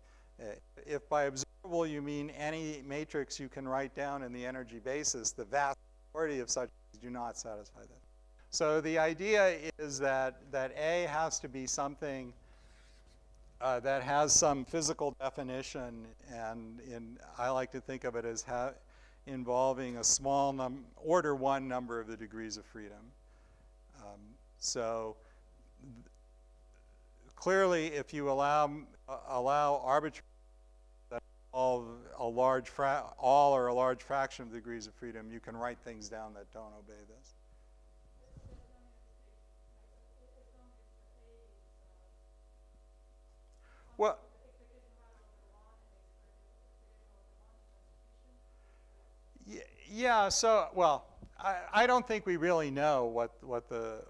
S2: If by observable you mean any matrix you can write down in the energy basis, the vast majority of such do not satisfy that. So the idea is that A has to be something that has some physical definition, and I like to think of it as involving a small order 1 number of the degrees of freedom. So clearly, if you allow arbitrary all or a large fraction of the degrees of freedom, you can write things down that don't obey this. Well, yeah. So, well, I don't think we really know what the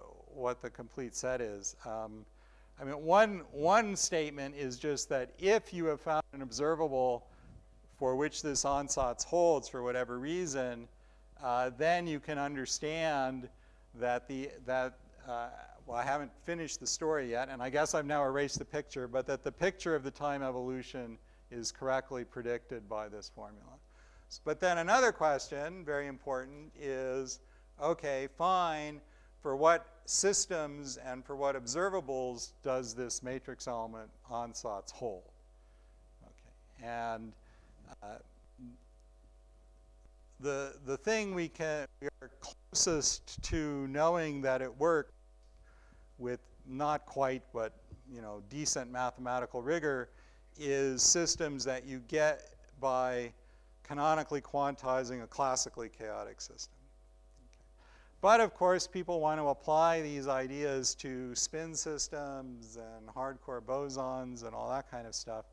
S2: complete set is. I mean, one statement is just that if you have found an observable for which this ansatz holds for whatever reason, then you can understand that well, I haven't finished the story yet, and I guess I've now erased the picture, but that the picture of the time evolution is correctly predicted by this formula. But then another question, very important, is, okay, fine, for what systems and for what observables does this matrix element ansatz hold? Okay, and the thing we are closest to knowing that it works with not quite, but decent mathematical rigor, is systems that you get by canonically quantizing a classically chaotic system. Okay. But of course, people want to apply these ideas to spin systems and hardcore bosons and all that kind of stuff.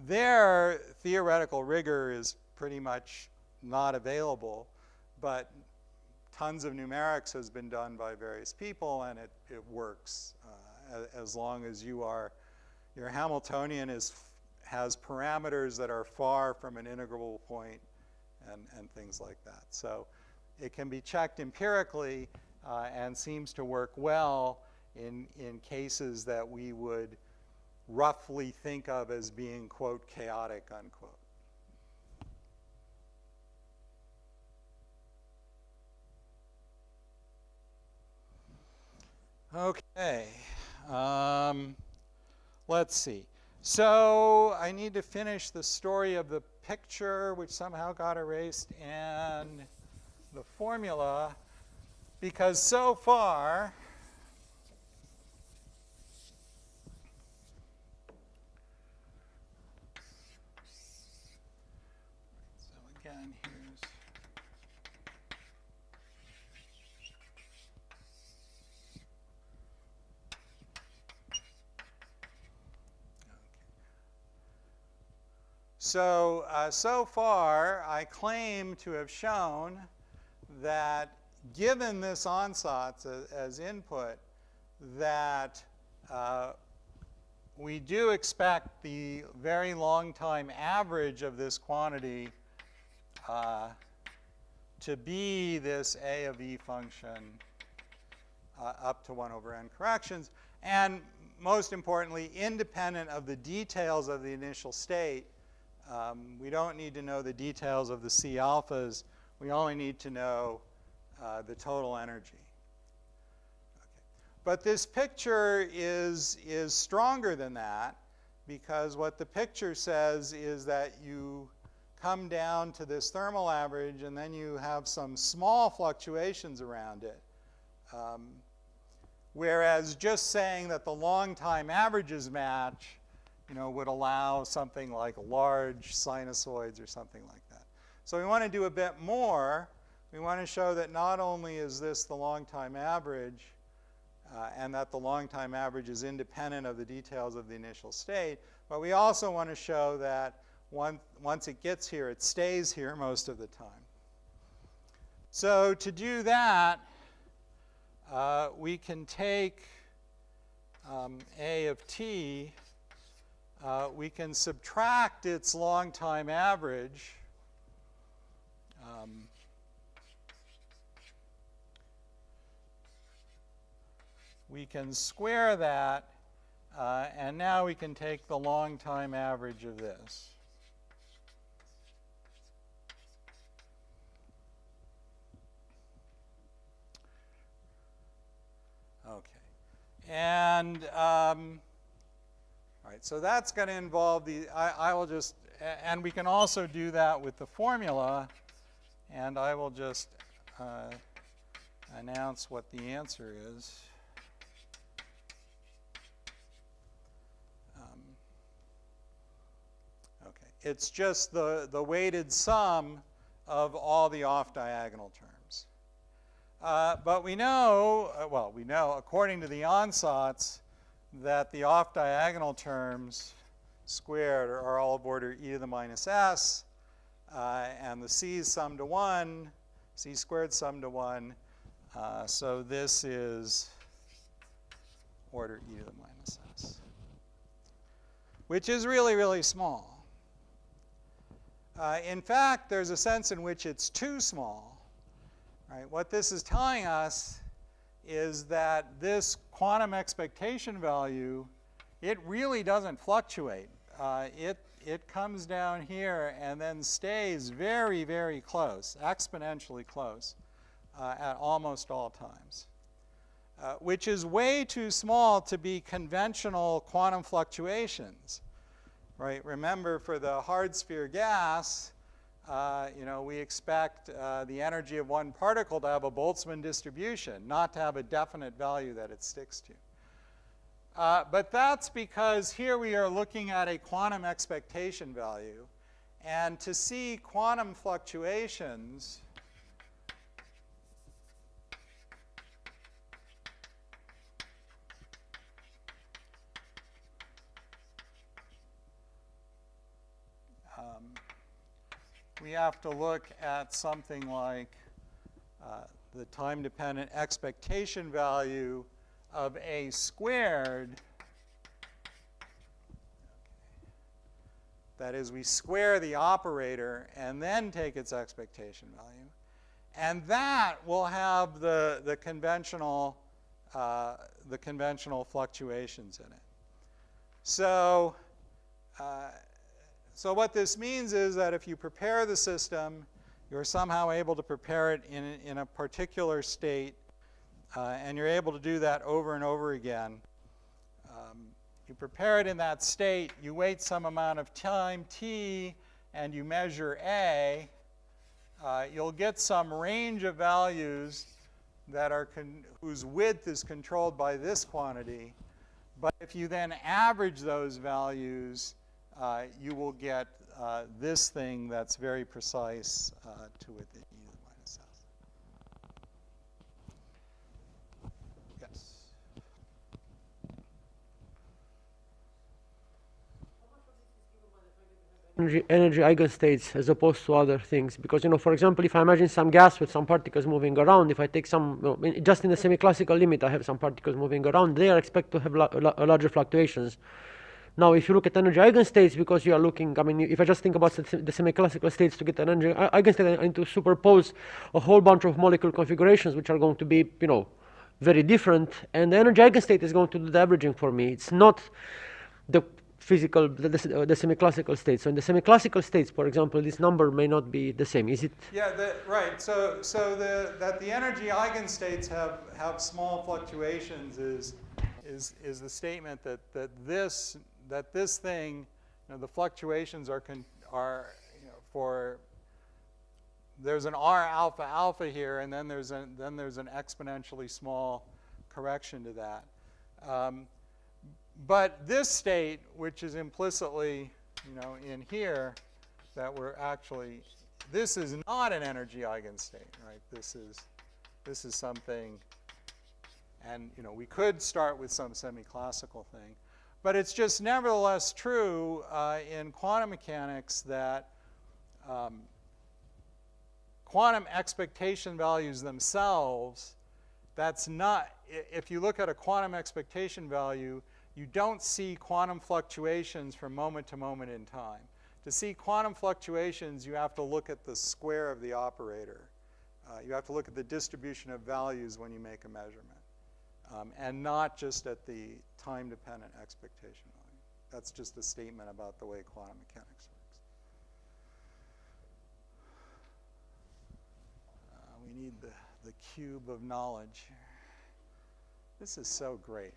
S2: Their theoretical rigor is pretty much not available, but tons of numerics has been done by various people, and it works as long as your Hamiltonian has parameters that are far from an integrable point and things like that. So it can be checked empirically and seems to work well in cases that we would roughly think of as being, quote, chaotic, unquote. Okay, let's see. So I need to finish the story of the picture, which somehow got erased, and the formula, because so far, so again, here's, so far, I claim to have shown that given this ansatz as input, that we do expect the very long time average of this quantity to be this A of E function up to 1 over n corrections, and most importantly, independent of the details of the initial state. We don't need to know the details of the C alphas. We only need to know the total energy. Okay. But this picture is stronger than that, because what the picture says is that you come down to this thermal average and then you have some small fluctuations around it. Whereas just saying that the long time averages match, would allow something like large sinusoids or something like that. So we want to do a bit more. We want to show that not only is this the long time average, and that the long time average is independent of the details of the initial state, but we also want to show that once it gets here, it stays here most of the time. So to do that, we can take A of t, we can subtract its long time average, we can square that, and now we can take the long time average of this. Okay. And all right, so that's going to involve the, I will just, and we can also do that with the formula, and I will just announce what the answer is. Okay, it's just the weighted sum of all the off-diagonal terms. But we know, according to the ansatz, that the off-diagonal terms squared are all of order e to the minus s, and the c's sum to 1, c squared sum to 1. So this is order e to the minus s, which is really, really small. In fact, there's a sense in which it's too small. Right? What this is telling us is that this quantum expectation value, it really doesn't fluctuate. It comes down here and then stays very, very close, exponentially close, at almost all times, which is way too small to be conventional quantum fluctuations. Right? Remember, for the hard sphere gas, we expect the energy of one particle to have a Boltzmann distribution, not to have a definite value that it sticks to. But that's because here we are looking at a quantum expectation value. And to see quantum fluctuations, we have to look at something like the time-dependent expectation value of A squared. That is, we square the operator and then take its expectation value. And that will have the conventional fluctuations in it. So, so what this means is that if you prepare the system, you're somehow able to prepare it in a particular state, and you're able to do that over and over again. You prepare it in that state, you wait some amount of time, t, and you measure A, you'll get some range of values that are whose width is controlled by this quantity. But if you then average those values, you will get this thing that's very precise to within e to the minus s. Yes?
S12: Energy eigenstates as opposed to other things, because for example, if I imagine some gas with some particles moving around, if I take some just in the semi-classical limit, I have some particles moving around, they are expected to have larger fluctuations. Now, if you look at energy eigenstates, because you are looking, I mean, if I just think about the semi-classical states to get an energy eigenstate, I need to superpose a whole bunch of molecule configurations which are going to be, very different, and the energy eigenstate is going to do the averaging for me. It's not the physical, the semi-classical states. So in the semi-classical states, for example, this number may not be the same. Is it? Yeah,
S2: right. So that the energy eigenstates have small fluctuations is the statement that this thing, the fluctuations are for there's an R alpha alpha here, and then there's an exponentially small correction to that. But this state, which is implicitly, in here, that we're actually, this is not an energy eigenstate, right? This is something, and we could start with some semi-classical thing, but it's just nevertheless true in quantum mechanics that quantum expectation values themselves, that's not, if you look at a quantum expectation value, you don't see quantum fluctuations from moment to moment in time. To see quantum fluctuations, you have to look at the square of the operator. You have to look at the distribution of values when you make a measurement, and not just at the time-dependent expectation value. That's just a statement about the way quantum mechanics works. We need the cube of knowledge here. This is so great.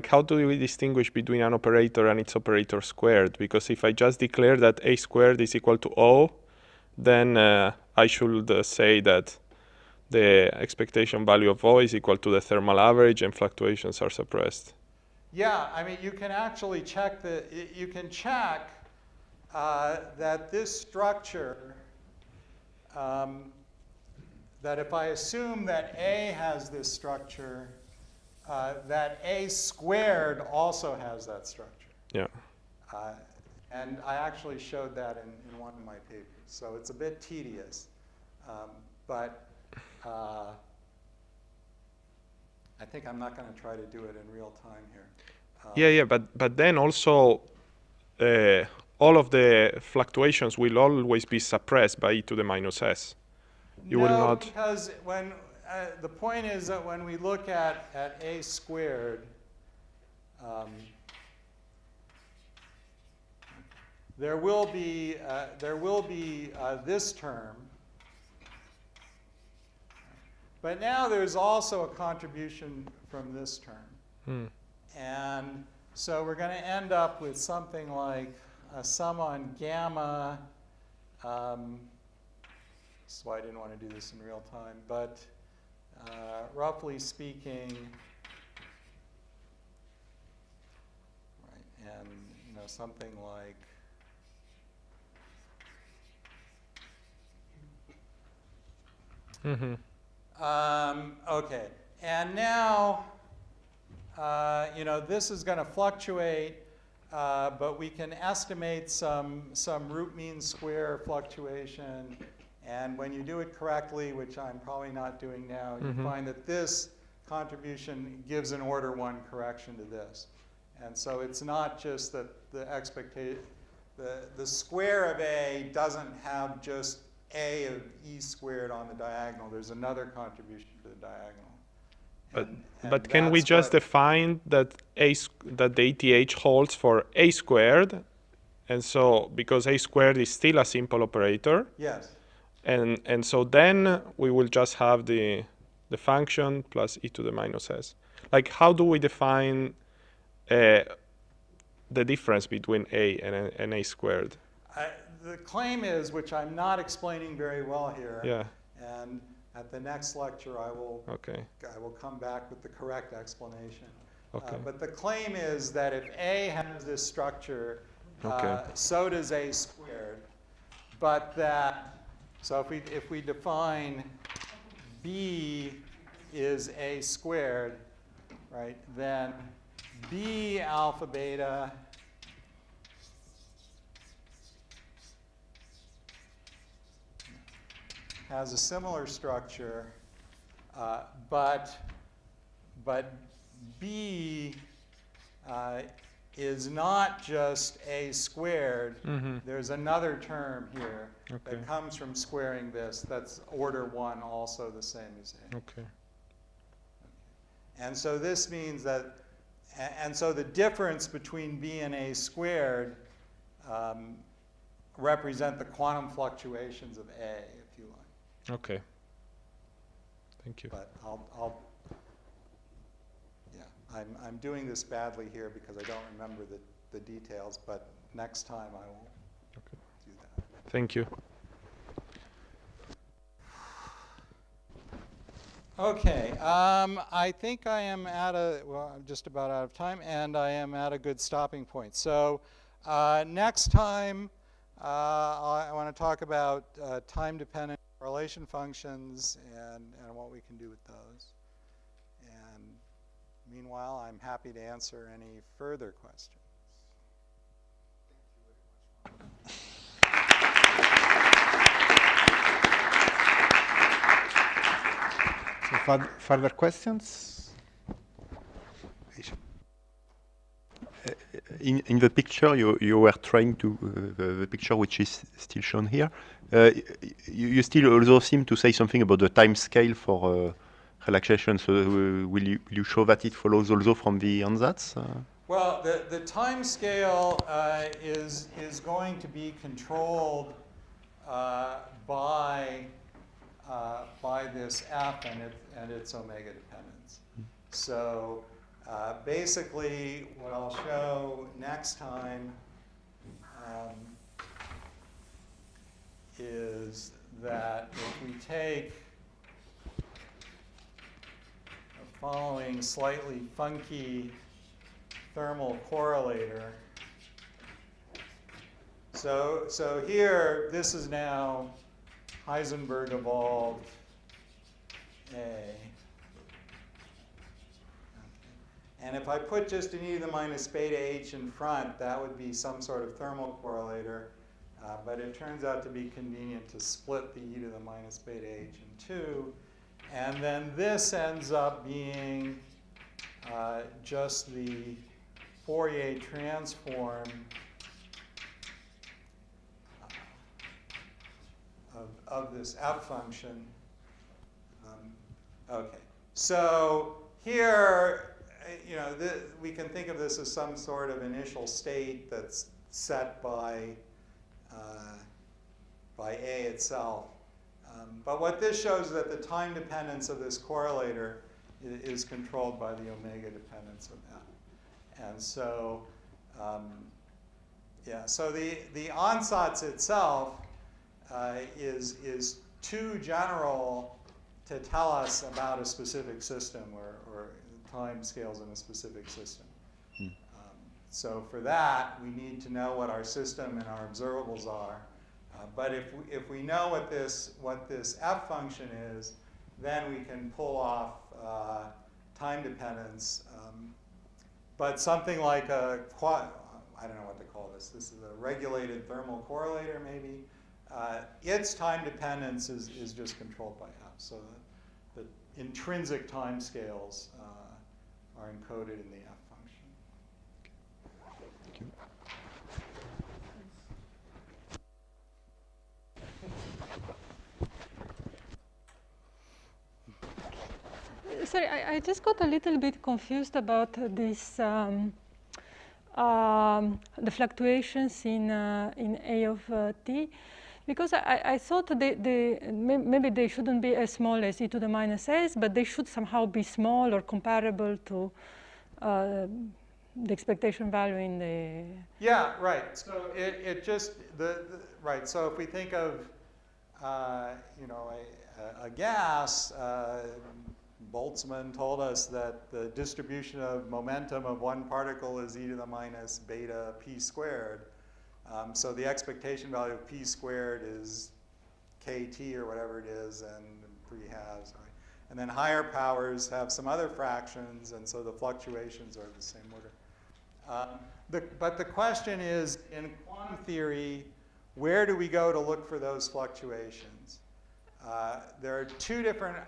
S9: How do we distinguish between an operator and its operator squared? Because if I just declare that a squared is equal to O, then I should say that the expectation value of O is equal to the thermal average and fluctuations are suppressed.
S2: Yeah, I mean, you can actually check that this structure, that if I assume that A has this structure, that A squared also has that structure.
S9: Yeah.
S2: And I actually showed that in one of my papers. So it's a bit tedious. But I think I'm not going to try to do it in real time here.
S9: But then also all of the fluctuations will always be suppressed by e to the minus s. You will not.
S2: Because when the point is that when we look at a squared, there will be this term, but now there's also a contribution from this term, and so we're going to end up with something like a sum on gamma. So I didn't want to do this in real time, but roughly speaking, right, and something like okay, and now this is going to fluctuate. but we can estimate some root mean square fluctuation. And when you do it correctly, which I'm probably not doing now, you find that this contribution gives an order 1 correction to this. And so it's not just that the square of A doesn't have just A of E squared on the diagonal. There's another contribution to the diagonal.
S9: But can we just define that that the ETH holds for A squared, and so because A squared is still a simple operator?
S2: Yes.
S9: And so then we will just have the function plus e to the minus s. Like, how do we define the difference between A and A squared?
S2: The claim is, which I'm not explaining very well here,
S9: yeah.
S2: And at the next lecture I will come back with the correct explanation.
S9: Okay.
S2: But the claim is that if A has this structure, so does A squared. But that, so if we define B is A squared, right, then B alpha beta has a similar structure, but B is not just A squared. There's another term here that comes from squaring this. That's order 1, also the same as A.
S9: Okay.
S2: And so this means that, and so the difference between B and A squared represent the quantum fluctuations of A, if you like.
S9: Okay. Thank you.
S2: But I'm doing this badly here because I don't remember the details, but next time I will do that.
S9: Thank you.
S2: Okay, I think I am I'm just about out of time, and I am at a good stopping point. So next time, I want to talk about time-dependent correlation functions and what we can do with those. And meanwhile, I'm happy to answer any further questions.
S1: So further questions?
S5: In the picture you were trying to, the picture which is still shown here, you still also seem to say something about the time scale for relaxation. So will you show that it follows also from the ansatz?
S2: Well, the time scale is going to be controlled by this f and its omega dependence. So basically, what I'll show next time is that if we take the following slightly funky thermal correlator. So here, this is now Heisenberg evolved A. And if I put just an e to the minus beta h in front, that would be some sort of thermal correlator. But it turns out to be convenient to split the e to the minus beta h in 2. And then this ends up being just the Fourier transform of this f function. Okay, so here, we can think of this as some sort of initial state that's set by A itself. But what this shows is that the time dependence of this correlator is controlled by the omega dependence of that. And so, so the ansatz itself is too general to tell us about a specific system or time scales in a specific system. So for that, we need to know what our system and our observables are. But if we know what this f function is, then we can pull off time dependence. But something like I don't know what to call this. This is a regulated thermal correlator, maybe. Its time dependence is just controlled by f. So the intrinsic time scales are encoded in the f function.
S5: Thank you.
S10: Sorry, I just got a little bit confused about this, the fluctuations in A of t, because I thought maybe they shouldn't be as small as e to the minus s, but they should somehow be small or comparable to the expectation value in the...
S2: Yeah, right. So it just, right. So if we think of, you know, a gas, Boltzmann told us that the distribution of momentum of one particle is e to the minus beta p squared. So the expectation value of p squared is kt or whatever it is, and 3/2. Right? And then higher powers have some other fractions, and so the fluctuations are the same order. But the question is, in quantum theory, where do we go to look for those fluctuations? There are two different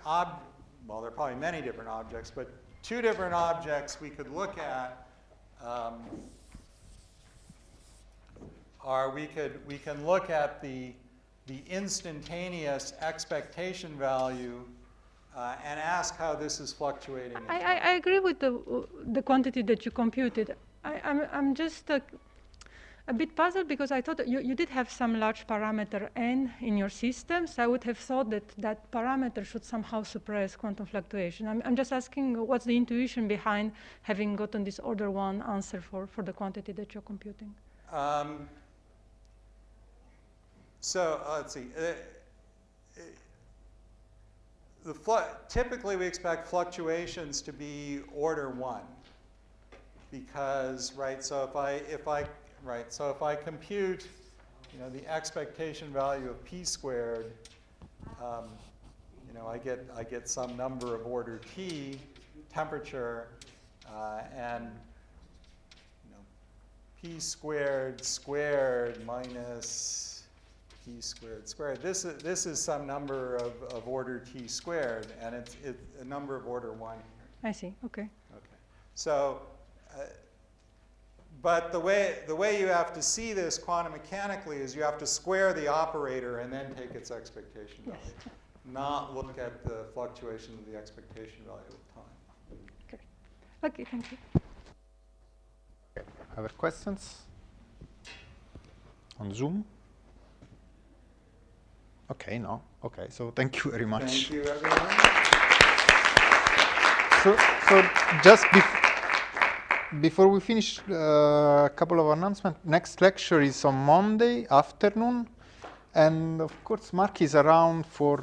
S2: well, there are probably many different objects, but two different objects we could look at are we can look at the instantaneous expectation value and ask how this is fluctuating.
S10: I agree with the quantity that you computed. I'm just a bit puzzled because I thought that you did have some large parameter n in your system, so I would have thought that that parameter should somehow suppress quantum fluctuation. I'm just asking what's the intuition behind having gotten this order 1 answer for the quantity that you're computing?
S2: So let's see. Typically, we expect fluctuations to be order 1 because, right? So if I compute, you know, the expectation value of p squared, you know, I get some number of order t, temperature, and you know, p squared minus p squared. This is some number of order t squared, and it's a number of order 1 here.
S10: I see. Okay.
S2: Okay. So. But the way you have to see this quantum mechanically is you have to square the operator and then take its expectation value, not look at the fluctuation of the expectation value of time.
S10: Okay. Okay, thank you.
S1: Other questions on Zoom? Okay, no. Okay, so thank you very much.
S2: Thank you, everyone.
S1: So just before we finish, a couple of announcements. Next lecture is on Monday afternoon. And of course, Mark is around for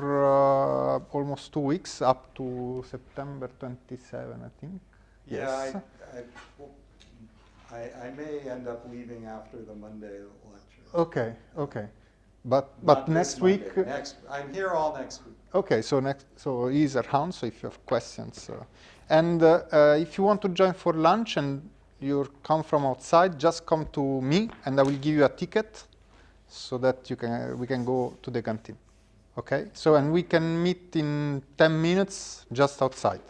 S1: almost 2 weeks, up to September 27, I think.
S2: Yeah, yes. I may end up leaving after the Monday lecture.
S1: Okay, okay. But next week?
S2: I'm here all next week.
S1: Okay, so he's around, so if you have questions. And if you want to join for lunch and you come from outside, just come to me and I will give you a ticket so that we can go to the canteen. Okay? So, and we can meet in 10 minutes just outside.